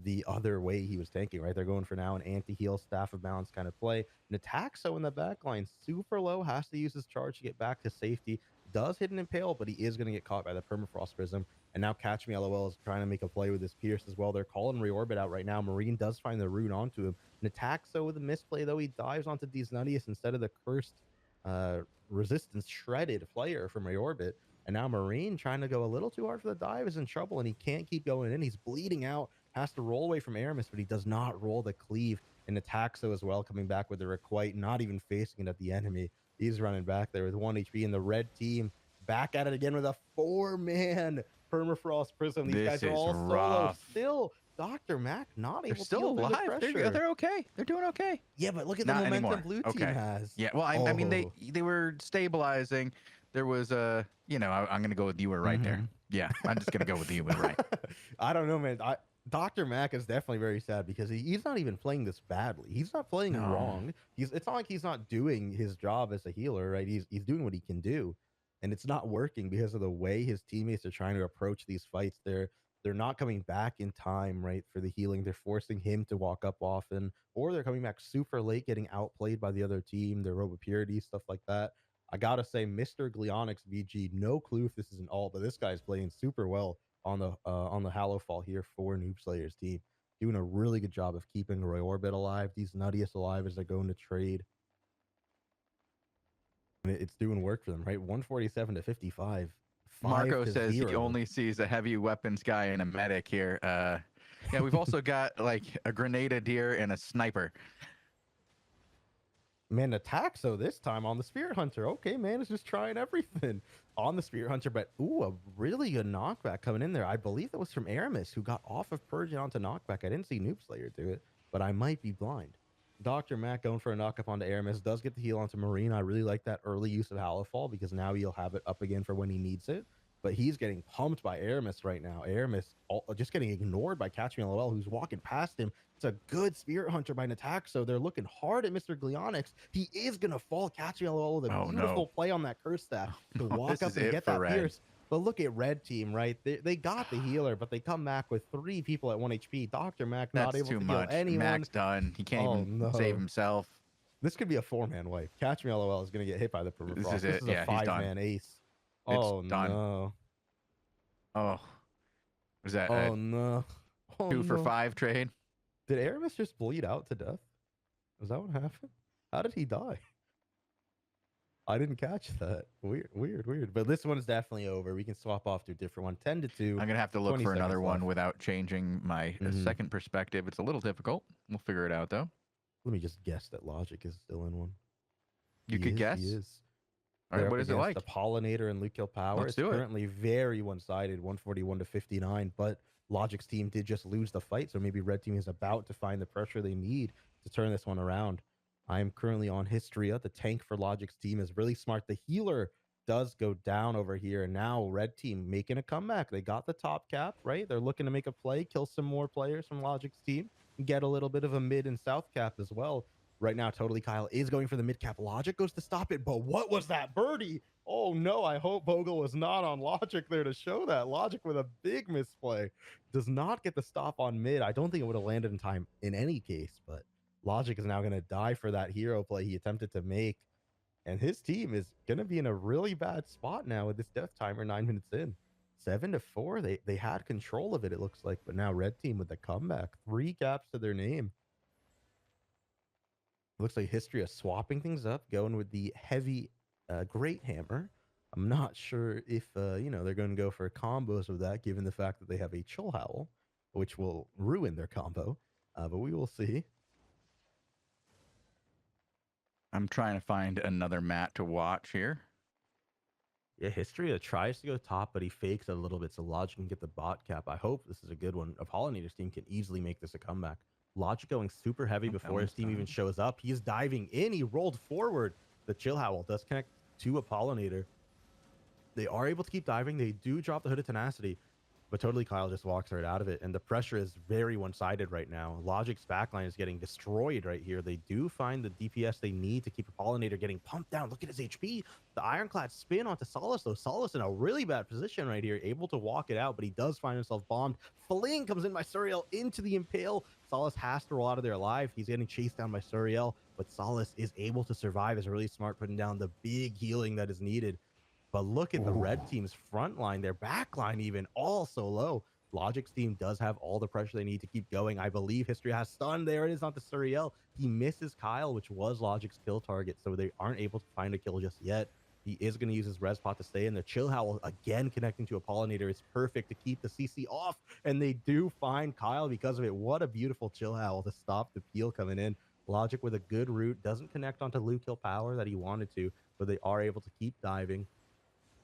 the other way he was tanking, right? They're going for now an anti-heal Staff of Balance kind of play. Nataxo in the back line, super low, has to use his charge to get back to safety. Does hit an impale, but he is going to get caught by the Permafrost Prism. And now Catch Me LOL is trying to make a play with his Pierce as well. They're calling Reorbit out right now. Marine does find the rune onto him. Nataxo with a misplay, though, he dives onto these Nuttius instead of the cursed uh, resistance shredded player from Reorbit. And now Marine trying to go a little too hard for the dive is in trouble, and he can't keep going in. He's bleeding out, has to roll away from Aramis, but he does not roll the cleave. And Nataxo as well, coming back with the Requite, not even facing it at the enemy. He's running back there with 1 HP, and the red team back at it again with a 4-man Permafrost Prism. These This guys are is all solo rough. still. Dr. Mac not They're able to still deal through the alive. pressure. They're okay. They're doing okay. Yeah, but look at the Not momentum anymore. blue team Okay. has. Yeah. Well, I mean, they were stabilizing. There was a, I'm gonna go with you were right there. Mhm. Yeah, I'm just gonna go with you were right. I don't know, man. Dr. Mac is definitely very sad because he's not even playing this badly. He's not playing No. wrong. It's not like he's not doing his job as a healer, right? He's doing what he can do, and it's not working because of the way his teammates are trying to approach these fights. They're not coming back in time, right, for the healing. They're forcing him to walk up often, or they're coming back super late, getting outplayed by the other team. Their robe of purity, stuff like that. I gotta say, Mr. Gleonix VG, no clue if this is an alt, but this guy's playing super well on the Hallowfall here for Noob Slayer's team. Doing a really good job of keeping Roy Orbit alive, these Nuttiest alive as they're going to trade. And it's doing work for them, right? 147 to 55. 5 Marco to says he 0. only sees a heavy weapons guy and a medic here. Yeah, we've also got like a grenadier and a sniper. Man, attack so this time on the Spirit Hunter. Okay, man, is just trying everything on the Spirit Hunter, but ooh, a really good knockback coming in there. I believe that was from Aramis, who got off of Purge and onto knockback. I didn't see Noob Slayer do it, but I might be blind. Dr. Mac going for a knockup onto Aramis, does get the heal onto Marine. I really like that early use of Hallowfall because now he'll have it up again for when he needs it. But he's getting pumped by Aramis right now. Aramis just getting ignored by Catch Me LOL, who's walking past him. It's a good Spirit Hunter by Natak, so they're looking hard at Mr. Gleonix. He is going to fall Catch Me LOL with a beautiful play on that curse staff to walk up and get that Pierce. But look at red team, right? They got the healer, but they come back with 3 people at 1 HP. Dr. Mac not able to heal anyone. Mac's done. He can't even save himself. This could be a 4-man wipe. Catch Me LOL is going to get hit by the Permafrost. This is a 5-man ace. Oh, no. Oh. Was that no. 2 for 5 trade? Did Aramis just bleed out to death? Was that what happened? How did he die? I didn't catch that. Weird. But this one's definitely over. We can swap off to a different one. 10 to 2. I'm going to have to look for another one without changing my second perspective. It's a little difficult. We'll figure it out, though. Let me just guess that Logic is still in one. You could guess? He is. All right, what is it like? The Pollinator and Luke Kill Power. Let's do it. Currently very one-sided, 141 to 59, but Logic's team did just lose the fight, so maybe Red Team is about to find the pressure they need to turn this one around. I am currently on Hystria. The tank for Logic's team is really smart. The healer does go down over here, and now Red Team making a comeback. They got the top cap, right? They're looking to make a play, kill some more players from Logic's team, and get a little bit of a mid and south cap as well. Right now, Totally Kyle is going for the mid cap. Logic goes to stop it, but what was that birdie? Oh no, I hope Bogul was not on Logic there to show that. Logic with a big misplay. Does not get the stop on mid. I don't think it would have landed in time in any case, but Logic is now going to die for that hero play he attempted to make. And his team is going to be in a really bad spot now with this death timer 9 minutes in. 7 to 4. They had control of it, it looks like, but now Red Team with the comeback. 3 caps to their name. Looks like History is swapping things up, going with the heavy Great Hammer. I'm not sure if, they're going to go for combos of that, given the fact that they have a Chill Howl, which will ruin their combo. But we will see. I'm trying to find another mat to watch here. Yeah, History tries to go top, but he fakes it a little bit so Logic can get the bot cap. I hope this is a good one. If Pollinator's team can easily make this a comeback. Logic going super heavy before his team even shows up. He is diving in. He rolled forward. The Chill Howl does connect to Apollinator. They are able to keep diving. They do drop the Hood of Tenacity, but totally Kyle just walks right out of it. And the pressure is very one-sided right now. Logic's backline is getting destroyed right here. They do find the DPS they need to keep Apollinator getting pumped down. Look at his HP. The Ironclad spin onto Solace, though. Solace in a really bad position right here, able to walk it out, but he does find himself bombed. Fling comes in by Suriel into the Impale. Solace has to roll out of there alive. He's getting chased down by Suriel, but Solace is able to survive. Is really smart, putting down the big healing that is needed. But look at the red team's front line, their back line even, all so low. Logic's team does have all the pressure they need to keep going. I believe History has stun. There it is onto Suriel. He misses Kyle, which was Logic's kill target, so they aren't able to find a kill just yet. He is going to use his res pot to stay in there. Chill Howl again connecting to Apollinator is perfect to keep the CC off, and they do find Kyle because of it. What a beautiful Chill Howl to stop the peel coming in. Logic with a good route, doesn't connect onto Lu Kill Power that he wanted to, but they are able to keep diving.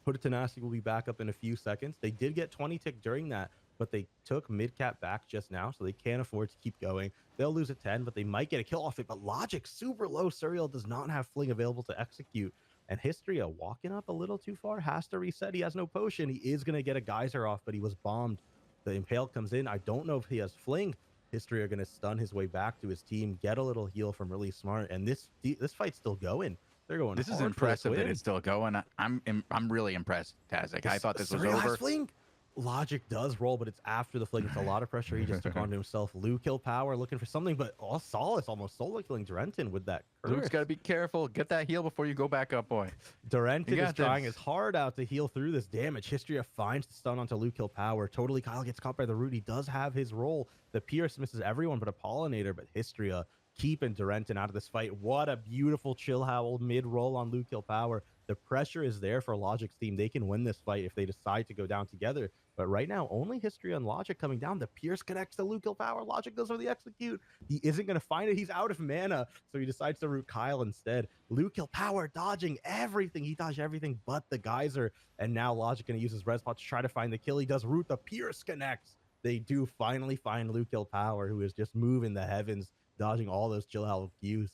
Hood of Tenacity will be back up in a few seconds. They did get 20 tick during that, but they took mid-cap back just now, so they can't afford to keep going. They'll lose a 10, but they might get a kill off it. But Logic, super low. Suriel does not have Fling available to execute. And Histria, walking up a little too far, has to reset. He has no potion. He is going to get a geyser off, but he was bombed. The Impale comes in. I don't know if he has Fling. Histria going to stun his way back to his team, get a little heal from Really Smart, and this fight's still going. They're going. This is impressive that it's still going. I'm really impressed, Tazzik. I thought this was over. Fling. Logic does roll, but it's after the fling. It's a lot of pressure he just took onto himself. Lu Kill Power looking for something, but Solace almost solo killing Durentin with that curse. Luke's got to be careful. Get that heal before you go back up, boy. Durentin is trying his hard out to heal through this damage. Histria finds the stun onto Lu Kill Power. Totally Kyle gets caught by the root. He does have his roll. The Pierce misses everyone but Apollinator, but Histria keeping Durentin out of this fight. What a beautiful Chill Howl mid-roll on Lu Kill Power. The pressure is there for Logic's team. They can win this fight if they decide to go down together. But right now, only History and Logic coming down. The Pierce connects to Lu Kill Power. Logic goes for the execute. He isn't going to find it. He's out of mana, so he decides to root Kyle instead. Lu Kill Power dodging everything. He dodged everything but the geyser. And now Logic going to use his res pot to try to find the kill. He does root. The Pierce connects. They do finally find Lu Kill Power, who is just moving the heavens, dodging all those Chill Howl Qs.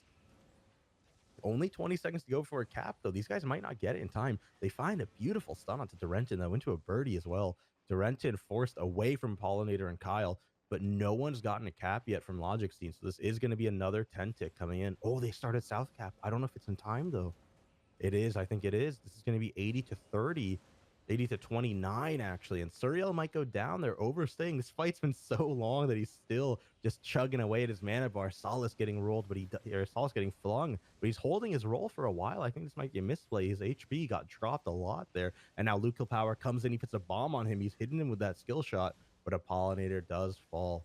Only 20 seconds to go before a cap, though. These guys might not get it in time. They find a beautiful stun onto Durentin that went to a birdie as well. Durentin forced away from Pollinator and Kyle, but no one's gotten a cap yet from Logic's team, so this is going to be another 10 tick coming in. Oh, they started South Cap. I don't know if it's in time, though. It is. I think it is. This is going to be 80 to 30. 80 to 29, actually. And Suriel might go down. They're overstaying. This fight's been so long that he's still just chugging away at his mana bar. Solace getting rolled, but Solace getting flung. But he's holding his roll for a while. I think this might be a misplay. His HP got dropped a lot there. And now Lu Kill Power comes in. He puts a bomb on him. He's hitting him with that skill shot. But Apollinator does fall.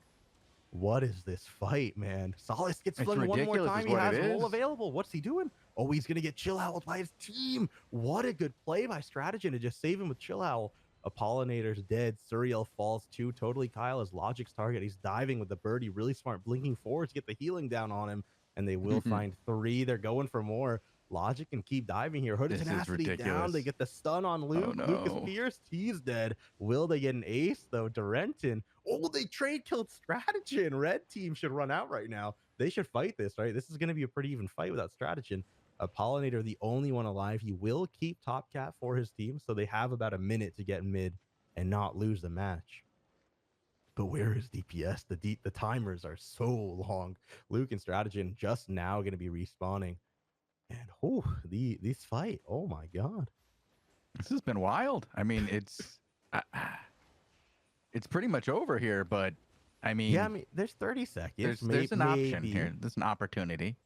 What is this fight, man? Solace gets flung one more time. He has roll available. What's he doing? Oh, he's going to get Chill Howl by his team. What a good play by Strategy to just save him with Chill Howl. Apollinator's dead. Suriel falls too. Totally Kyle is Logic's target. He's diving with the birdie. Really smart, blinking forward to get the healing down on him. And they will find 3. They're going for more. Logic can keep diving here. Hood of Tenacity down. They get the stun on Luke. Oh, no. Luke is pierced. He's dead. Will they get an ace, though? Durentin. Oh, they trade killed Strategy. Red team should run out right now. They should fight this, right? This is going to be a pretty even fight without Strategy. Apollinator, the only one alive. He will keep top cap for his team, so they have about a minute to get mid and not lose the match. But where is DPS? The timers are so long. Luke and Strategy just now going to be respawning. And this fight, oh my god, this has been wild. I mean, it's pretty much over here, but I mean, yeah, I mean, there's 30 seconds. There's an option here. There's an opportunity.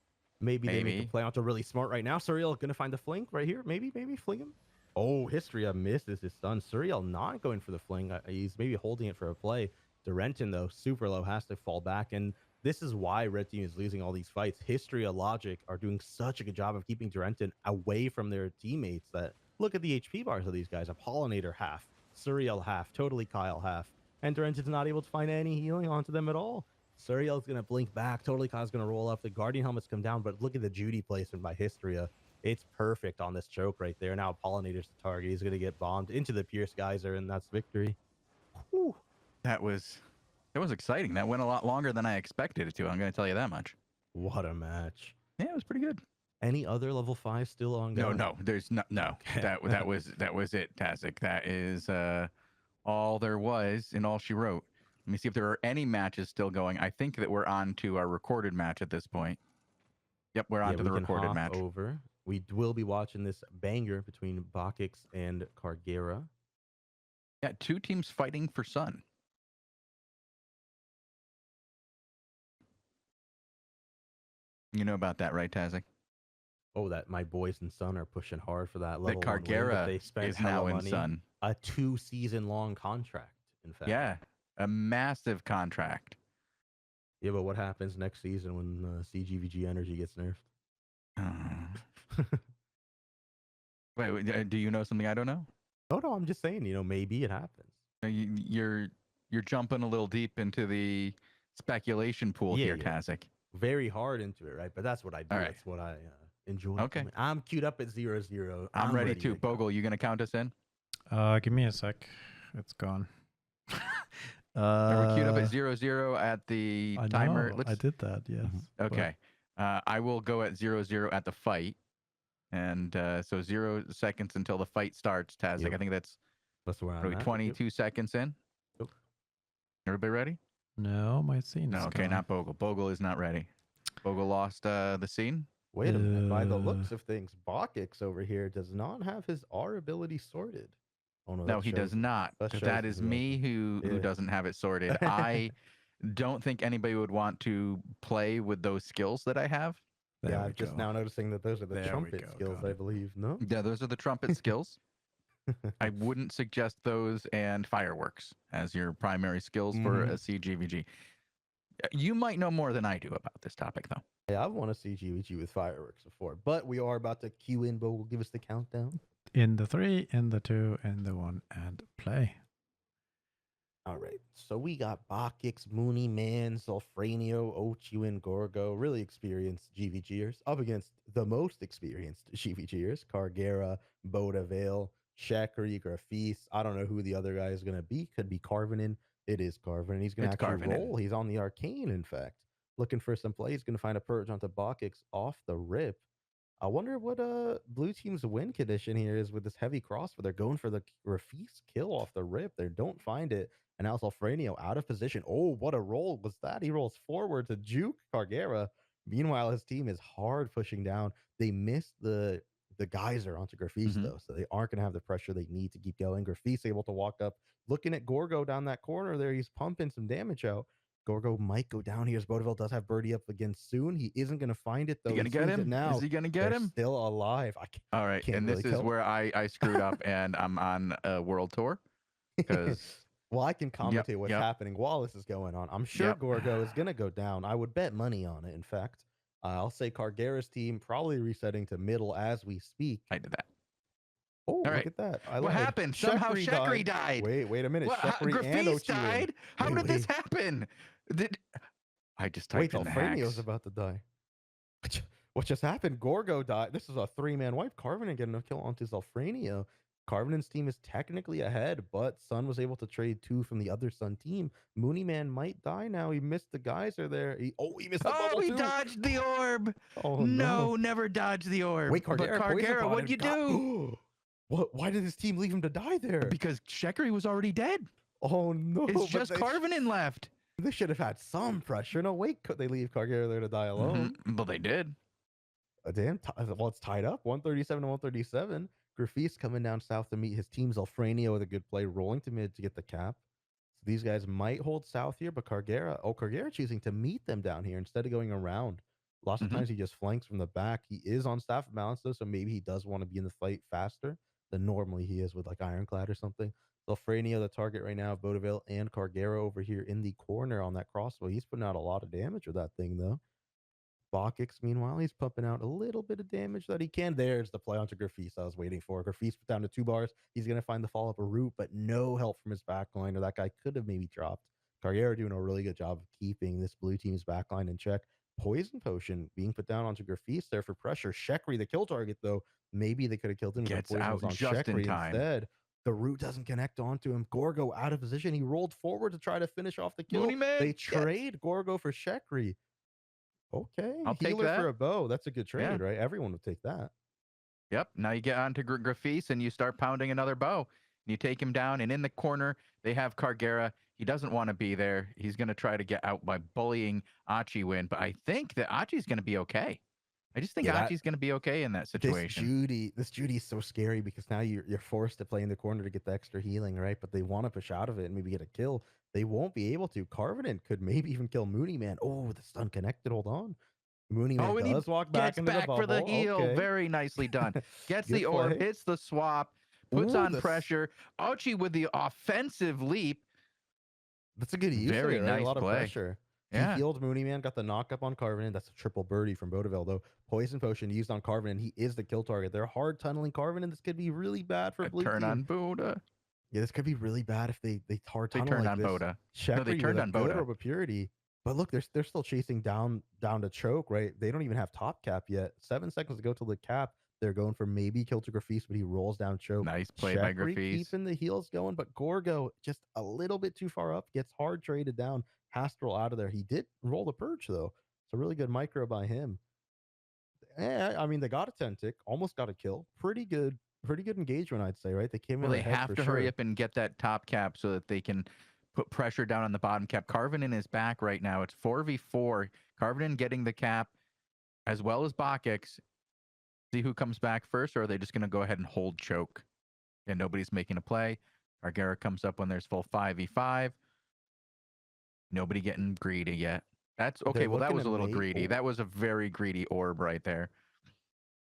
Maybe they make the play out to Really Smart right now. Suriel gonna find the fling right here. Maybe fling him. Oh, Histria misses his stun. Suriel not going for the fling. He's maybe holding it for a play. Durentin, though, super low, has to fall back. And this is why Red Team is losing all these fights. Histria, Logic are doing such a good job of keeping Durentin away from their teammates. That look at the HP bars of these guys. Apollinator half, Suriel half, Totally Kyle half. And Durentin's not able to find any healing onto them at all. Suriel's going to blink back. Totally Kyle's going to roll up. The Guardian helmets come down, but look at the Judy placement by Histria. It's perfect on this choke right there. Now Apollinator's the target. He's going to get bombed into the Pierce Geyser, and that's victory. Whew. That was exciting. That went a lot longer than I expected it to. I'm going to tell you that much. What a match. Yeah, it was pretty good. Any other level 5 still ongoing? No, there's no. Okay. That was it, Tazzik. That is all there was and all she wrote. Let me see if there are any matches still going. I think that we're on to our recorded match at this point. Yep, we're on Yeah, to we the can recorded hop match. over. We will be watching this banger between Bakix and Cargera. Yeah, 2 teams fighting for Sun. You know about that, right, Tazzik? Oh, that my boys and Sun are pushing hard for that That level 1 win, but Cargera they spent is hella now in money. Sun. A 2-season-long contract, in fact. Yeah, a massive contract. Yeah, but what happens next season when CGVG Energy gets nerfed? Wait, do you know something I don't know? Oh no, I'm just saying, maybe it happens. You're jumping a little deep into the speculation pool here, Tazzik. Very hard into it, right? But that's what I do. All right. That's what I enjoy. Okay. I'm queued up at 0-0. I'm ready to too. Bogul, you gonna count us in? Give me a sec. It's gone. Are we queued up at 0-0 at the I timer? know, I did that, yes. Okay. I will go at 0-0 at the fight. And so 0 seconds until the fight starts, Tazzik. Yep. I think that's where I'm at. 22 seconds in. Yep. Everybody ready? No, my scene No, is okay, gone. not Bogul. Bogul is not ready. Bogul lost the scene. Wait a minute. By the looks of things, Bakix over here does not have his R ability sorted. Oh, No, he does not. That is me who doesn't have it sorted. I don't think anybody would want to play with those skills that I have. Yeah, I'm just now noticing that those are the trumpet skills, I believe. No? Yeah, those are the trumpet skills. I wouldn't suggest those and fireworks as your primary skills for a CGVG. You might know more than I do about this topic, though. Yeah, I've won a CGVG with fireworks before, but we are about to queue in. But will give us the countdown. In the 3, in the 2, in the 1, and play. All right, so we got Bakix, Mooney Man, Zolfranio, Ochu, and Gorgo, really experienced GVGers, up against the most experienced GVGers, Cargera, Bodavale, Shakri, Grafis. I don't know who the other guy is going to be. Could be Carvenin. It is Carvenin. He's going to actually roll. He's on the Arcane, in fact. Looking for some play. He's going to find a purge onto Bakix off the rip. I wonder what blue team's win condition here is with this heavy cross, where they're going for the Grafis kill off the rip. They don't find it. And now Zolfranio out of position. Oh, what a roll was that? He rolls forward to juke Cargera. Meanwhile, his team is hard pushing down. They missed the geyser onto Grafis, though, so they aren't going to have the pressure they need to keep going. Grafis able to walk up, looking at Gorgo down that corner there. He's pumping some damage out. Gorgo might go down here as Bodavale does have Birdie up again soon. He isn't going to find it, though. Is he going to get him? Now. Is he going to get him? Still alive. All right, and this is where I screwed up, and I'm on a world tour. Because well, I can commentate what's happening while this is going on. I'm sure Gorgo is going to go down. I would bet money on it, in fact. I'll say Cargera's team probably resetting to middle as we speak. I did that. Oh, look at that. What happened? Somehow Shekri died. Wait a minute. Grafis died? How did this happen? I just typed in the hacks. Zolfranio's about to die. What just happened? Gorgo died. This is a 3-man wipe. Carvenin getting a kill onto Zolfranio. Carvenin's team is technically ahead, but Sun was able to trade 2 from the other Sun team. Mooney Man might die now. He missed the geyser there. He missed the bubble he too. Dodged the orb. Oh, no, never dodged the orb. Wait, Cargera, what'd you do? What? Why did his team leave him to die there? Because Shekri was already dead. Oh, no. It's just Carvenin left. They should have had some pressure. No way could they leave Cargera there to die alone. Well, they did. Damn. Well, it's tied up. 137 to 137. Grafis coming down south to meet his team. Zolfranio with a good play, rolling to mid to get the cap. So these guys might hold south here, but Cargera choosing to meet them down here instead of going around. Lots of times he just flanks from the back. He is on staff balance, though, so maybe he does want to be in the fight faster than normally he is with like Ironclad or something. Zolfranio, the target right now, Bodavale and Cargera over here in the corner on that crossbow. He's putting out a lot of damage with that thing, though. Bakix, meanwhile, he's pumping out a little bit of damage that he can. There's the play onto Grafis I was waiting for. Grafis put down to 2 bars. He's going to find the follow-up route, but no help from his backline, or that guy could have maybe dropped. Cargera doing a really good job of keeping this blue team's backline in check. Poison Potion being put down onto Grafis there for pressure. Shekri, the kill target, though. Maybe they could have killed him. Gets out on just in time. Instead. The root doesn't connect onto him. Gorgo out of position. He rolled forward to try to finish off the kill. They trade Gorgo for Shekri. Okay, I'll take healer that. for a bow. That's a good Yeah. trade, right? Everyone would take that. Yep. Now you get onto Grafis and you start pounding another bow. You take him down, and in the corner, they have Cargera. He doesn't want to be there. He's going to try to get out by bullying Achi-Win, but I think that Achi's going to be okay. I just think Yeah, that Achi's going to be okay in that situation. this Judy's so scary because now you're forced to play in the corner to get the extra healing, right? But they want to push out of it and maybe get a kill. They won't be able to. Carvenin could maybe even kill Mooney Man. Oh, the stun connected. Hold on. Mooney Man Oh, and he does walk back gets into the back for the bubble. heal. Okay. Very nicely done. Gets Good the orb, play. hits the swap, puts Ooh, on pressure. Achi with the offensive leap. that's a good use of Very it, right? nice A lot of play. pressure. Yeah. He healed Mooney Man, got the knock up on Carvenin. That's a triple birdie from Bodeville, though. Poison Potion used on Carvenin. He is the kill target. They're hard tunneling Carvenin. This could be really bad for A Blue turn Team. on Boda. Yeah, this could be really bad if they hard They tunnel turned like on this. Boda. Shekri No, they turned with a on good Boda. orb of purity. But look, they're still chasing down to choke, right? They don't even have top cap yet. 7 seconds to go till the cap. They're going for maybe kill to Grafis, but he rolls down choke. Nice play by Shekri Grafis. keeping the heals going, but Gorgo just a little bit too far up, gets hard traded down, has to roll out of there. He did roll the purge though. It's a really good micro by him. I mean, they got a 10 tick, almost got a kill. Pretty good engagement, I'd say, right? They came Well, in they ahead have for to sure. hurry up and get that top cap so that they can put pressure down on the bottom cap. Carvenin is back right now. It's 4v4. Carvenin getting the cap as well as Bakix. See who comes back first, or are they just going to go ahead and hold choke? And nobody's making a play. Argera comes up when there's full 5v5. Nobody getting greedy yet. That's okay. They're Well, that looking was to a little make- greedy. That was a very greedy orb right there.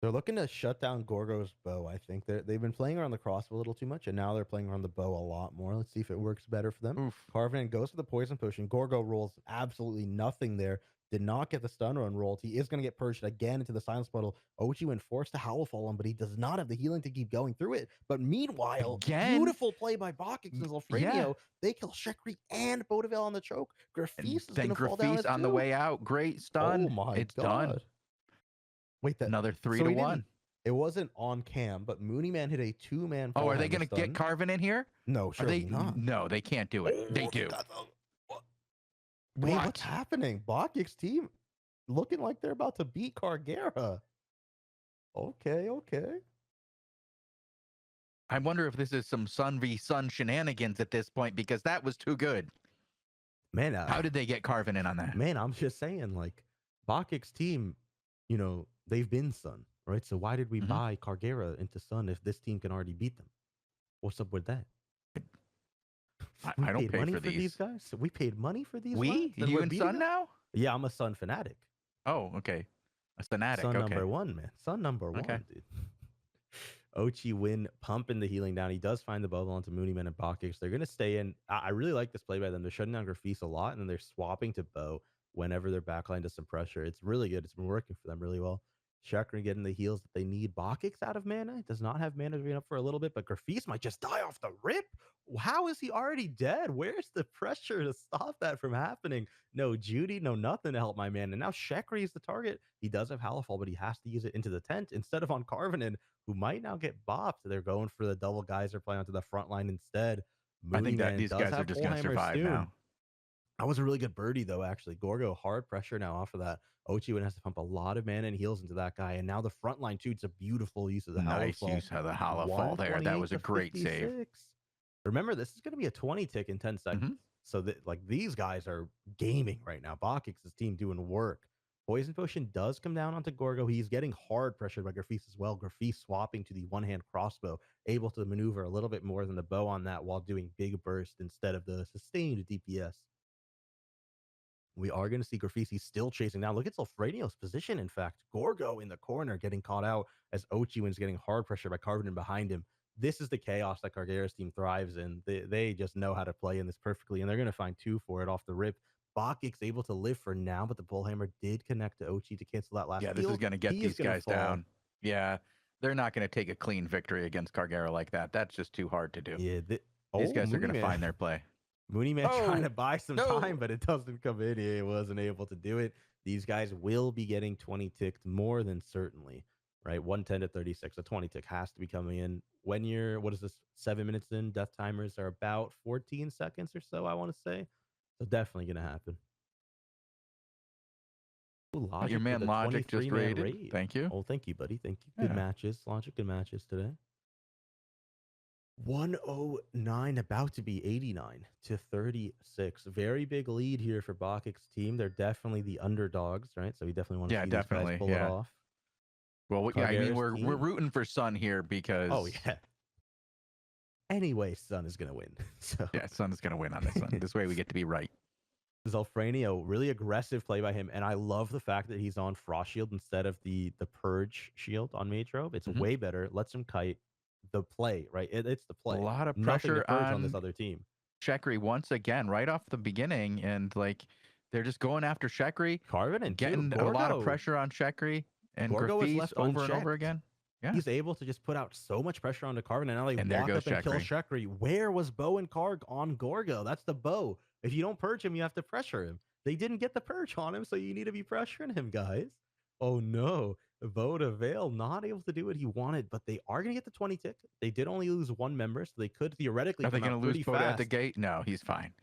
They're looking to shut down Gorgo's bow, I think. They've been playing around the crossbow a little too much, and now they're playing around the bow a lot more. Let's see if it works better for them. Oof. Carvenin goes for the poison potion. Gorgo rolls absolutely nothing there. Did not get the stun run rolled. He is going to get purged again into the silence puddle. Ochi-Win forced to howl fall him, but he does not have the healing to keep going through it. But meanwhile, Again? beautiful play by Bakix and Zolfranio. Yeah. They kill Shekri and Bodeville on the choke. Grafis And is then going to fall down Grafis on the too. way out. Great stun. Oh my It's god. done. Wait, Another 3 so to he didn't- 1. It wasn't on cam, but Mooney Man hit a 2-man. Oh, are they going going to get Carvin in here? No, Are surely they not. No, they can't do it. They look do. at that, though. Wait, What? what's happening? Bakix team looking like they're about to beat Cargera. Okay. I wonder if this is some Sun v Sun shenanigans at this point, because that was too good. Man, How did they get Carvin in on that? Man, I'm just saying, like, Bakix team, they've been Sun, right? So why did we Mhm. buy Cargera into Sun if this team can already beat them? What's up with that? I don't paid pay money for these. guys. We paid money for these. We? lads, and You we're and beating Sun them? now? Yeah, I'm a Sun fanatic. Oh, okay. A fanatic. Sun Okay. number one, man. Sun number Okay. one, dude. Ochi-Win pumping the healing down. He does find the bubble onto Mooney Man and Bakix. They're going to stay in. I really like this play by them. They're shutting down Grafis a lot, and then they're swapping to Bow whenever their backline does some pressure. It's really good. It's been working for them really well. Chakra getting the heals that they need. Bakix out of mana. Does not have mana to be up for a little bit, but Grafis might just die off the rip. How is he already dead? Where's the pressure to stop that from happening? No Judy, no nothing to help my man. And now Shekri is the target. He does have Halifal, but he has to use it into the tent instead of on Carvenin, who might now get bopped. They're going for the double geyser play onto the front line instead. I think that Mooneyman these does guys are have just going to Bullhammer survive soon. now. That was a really good birdie, though, actually. Gorgo, hard pressure now off of that. Ochi-Win has to pump a lot of mana and heals into that guy. And now the front line, too. It's a beautiful use of the Nice Halifal. use of the Halifal there. That was a great save. 128 Remember, this is going to be a 20 tick in 10 seconds. So that, like, these guys are gaming right now. Bakix's team doing work. Poison Potion does come down onto Gorgo. He's getting hard pressured by Grafis as well. Grafis swapping to the one-hand crossbow, able to maneuver a little bit more than the bow on that while doing big burst instead of the sustained DPS. We are going to see Grafisi still chasing down. Look at Sulfranio's position, in fact. Gorgo in the corner getting caught out as Ochi-Win's getting hard pressure by Carvenin behind him. This is the chaos that Cargera's team thrives in. They just know how to play in this perfectly, and they're going to find 2 for it off the rip. Bakix able to live for now, but the Bullhammer did connect to Ochi to cancel that last Yeah, this is going to get these guys down. Yeah, they're not going to take a clean victory against Cargera like that. That's just too hard to do. Yeah, these guys are going to find their play. Mooney Man trying to buy some time, but it doesn't come in. He wasn't able to do it. These guys will be getting 20 ticked more than certainly, right? 110 to 36. A 20 tick has to be coming in. When you're, 7 minutes in, death timers are about 14 seconds or so, I want to say. So definitely going to happen. Ooh, Logic Your with man a Logic just 23-man raided. raid. Thank you. Oh, thank you, buddy. Thank you. Good Yeah. matches. Logic, good matches today. 109, about to be 89 to 36. Very big lead here for Bakic's team. They're definitely the underdogs, right? So we definitely want to Yeah, see definitely. these guys pull it off. Well, yeah, I mean, Cargera's we're team. rooting for Sun here because Oh, yeah. Anyway, Sun is going to win. So yeah, Sun is going to win on this one. This way we get to be right. Zalfranio, really aggressive play by him, and I love the fact that he's on Frost Shield instead of the Purge Shield on Mage Robe. It's way better. Lets him kite. The play, right? It's the A play. lot of Nothing to pressure purge on this other team. Shekri once again, right off the beginning, and like they're just going after Shekri, Carvin and getting a lot of pressure on Shekri and Gorgo is Grafis left over and over unchecked. again. Yeah. He's able to just put out so much pressure onto Carvin, and now they And there walk goes up and kill Shekri. Shekri. Where was Bo and Karg on Gorgo? That's the Bo. If you don't purge him, you have to pressure him. They didn't get the purge on him, so you need to be pressuring him, guys. Oh no. Bo to Vale not able to do what he wanted, but they are going to get the 20 tick. They did only lose one member, so they could theoretically Are they come going out to lose pretty Boda fast. at the gate? No, he's fine.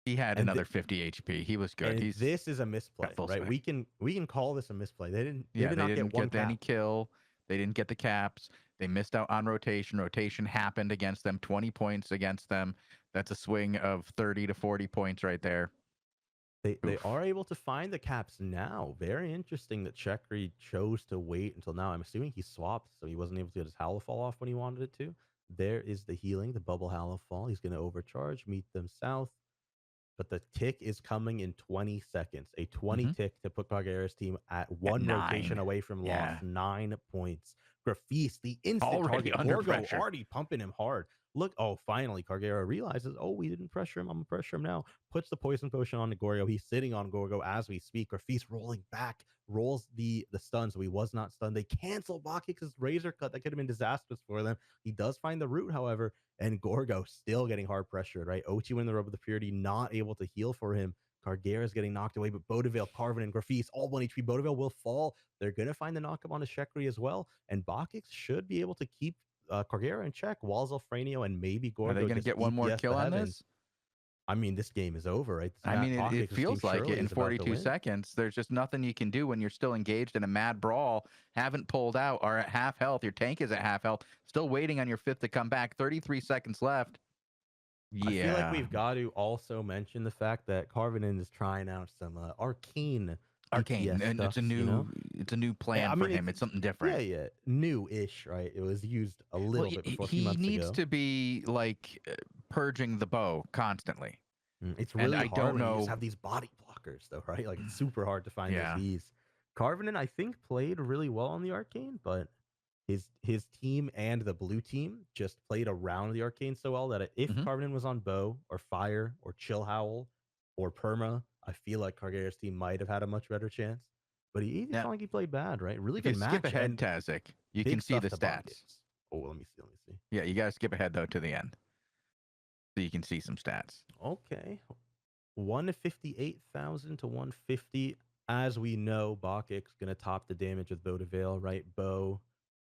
He had And another 50 HP. He was good. And this is a misplay, full right? spec. We can call this a misplay. They didn't. Yeah, did they not didn't get one get any cap. kill. They didn't get the caps. They missed out on rotation. Rotation happened against them. 20 points against them. That's a swing of 30 to 40 points right there. They are able to find the caps now. Very interesting that Chekri chose to wait until now. I'm assuming he swapped, so he wasn't able to get his Hallow Fall off when he wanted it to. There is the healing, the bubble Hallow Fall. He's going to overcharge, meet them south. But the tick is coming in 20 seconds. A 20 tick to put Pagera's team at one rotation away from loss. 9 points. Grafis, the instant already target. under Gorgo pressure. already pumping him hard. Look, oh, finally, Cargera realizes, oh, we didn't pressure him. I'm going to pressure him now. Puts the poison potion on Gorgo. He's sitting on Gorgo as we speak. Grafis rolling back, rolls the stun, so he was not stunned. They cancel Bakic's Razor Cut. That could have been disastrous for them. He does find the root, however, and Gorgo still getting hard pressured, right? Ochi in the Robe of the Purity, not able to heal for him. Cargera is getting knocked away, but Bodavale, Carvin, and Grafis, all 1 HP. Bodavale will fall. They're going to find the knock-up on Shekri as well, and Bakix should be able to keep Cargera in check. Zalfranio and maybe Gorgo. Are they going to get one more kill on this? I mean, this game is over, right? I mean, it feels like it in 42 seconds. There's just nothing you can do when you're still engaged in a mad brawl, haven't pulled out, are at half health. Your tank is at half health, still waiting on your fifth to come back. 33 seconds left. Yeah. I feel like we've got to also mention the fact that Carvinen is trying out some arcane. And it's a new, it's a new plan for him. It's something different. Yeah, new-ish, right? It was used a little bit before. He needs to be like purging the bow constantly. It's really hard when you just have these body blockers, though, right? Like it's super hard to find these. Carvinen, I think, played really well on the arcane, but his team and the blue team just played around the arcane so well that if Carvinen was on bow or fire or chill howl or perma, I feel like Cargera's team might have had a much better chance. But it's not like he played bad, right? Really good match. Skip ahead, Tazzik, you can see the stats. Oh, let me see. Yeah, you got to skip ahead though to the end, so you can see some stats. Okay, 158,000 to 150. As we know, Bakic's gonna top the damage with Bodavale, right? Bo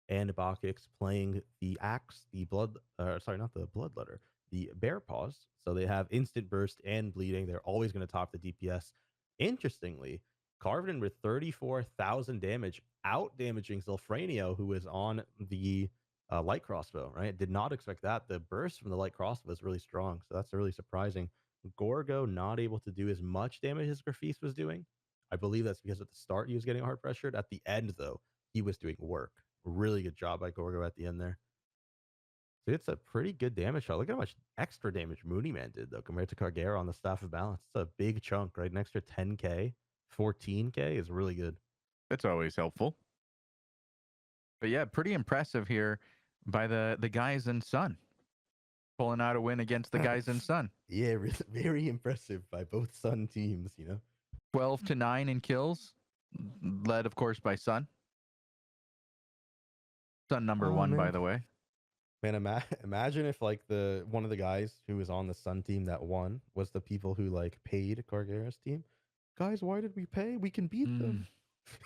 and Bakix playing the axe, the blood. Sorry, not the bloodletter, the bear paws. So they have instant burst and bleeding. They're always going to top the DPS. Interestingly, Carvin with 34,000 damage, out damaging Zalfranio, who is on the light crossbow, right? Did not expect that. The burst from the light crossbow is really strong. So that's really surprising. Gorgo not able to do as much damage as Grafis was doing. I believe that's because at the start he was getting hard pressured. At the end, though, he was doing work. Really good job by Gorgo at the end there. So it's a pretty good damage shot. Look at how much extra damage Mooney Man did, though, compared to Cargera on the Staff of Balance. It's a big chunk, right? An extra 10k, 14k is really good. That's always helpful. But yeah, pretty impressive here by the guys in Sun. Pulling out a win against the guys in Sun. Yeah, very impressive by both Sun teams, 12-9 in kills, led, of course, by Sun. Sun number one, by the way. Man, imagine if like one of the guys who was on the Sun team that won was the people who like paid Cargera's team. Guys, why did we pay? We can beat them.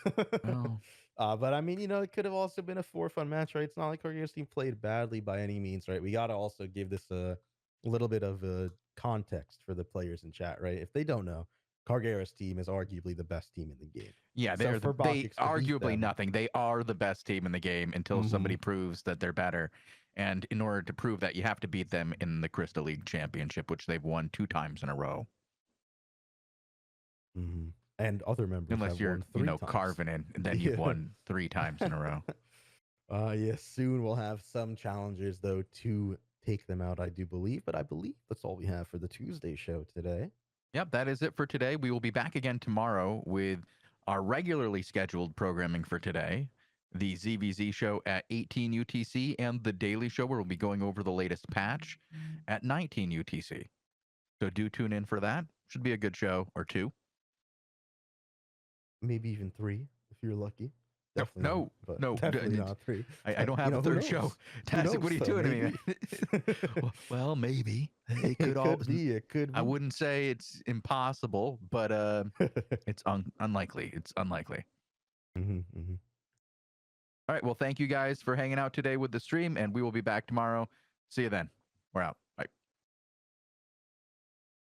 But I mean, it could have also been a fun match, right? It's not like Cargera's team played badly by any means, right? We got to also give this a little bit of a context for the players in chat, right? If they don't know, Cargera's team is arguably the best team in the game. Yeah, So they're for they Bakix to beat arguably them- nothing. They are the best team in the game until somebody proves that they're better. And in order to prove that, you have to beat them in the Crystal League Championship, which they've won 2 times in a row. And other members Unless have you're, won 3 times. Carvin in, and then you've Yeah. won 3 times in a row. Yes, soon we'll have some challengers, though, to take them out, I do believe. But I believe that's all we have for the Tuesday show today. Yep, that is it for today. We will be back again tomorrow with our regularly scheduled programming for today, the ZVZ show at 18 UTC, and the Daily Show, where we'll be going over the latest patch at 19 UTC. So do tune in for that. Should be a good show or 2. Maybe even 3, if you're lucky. No, Definitely no, not, but no, definitely d- not 3. I don't have a who third show. knows? Tazzik, what are you knows, doing though? to me, man? Well, maybe. It could all be. It could be. I wouldn't say it's impossible, but it's unlikely. It's unlikely. All right. Well, thank you guys for hanging out today with the stream, and we will be back tomorrow. See you then. We're out.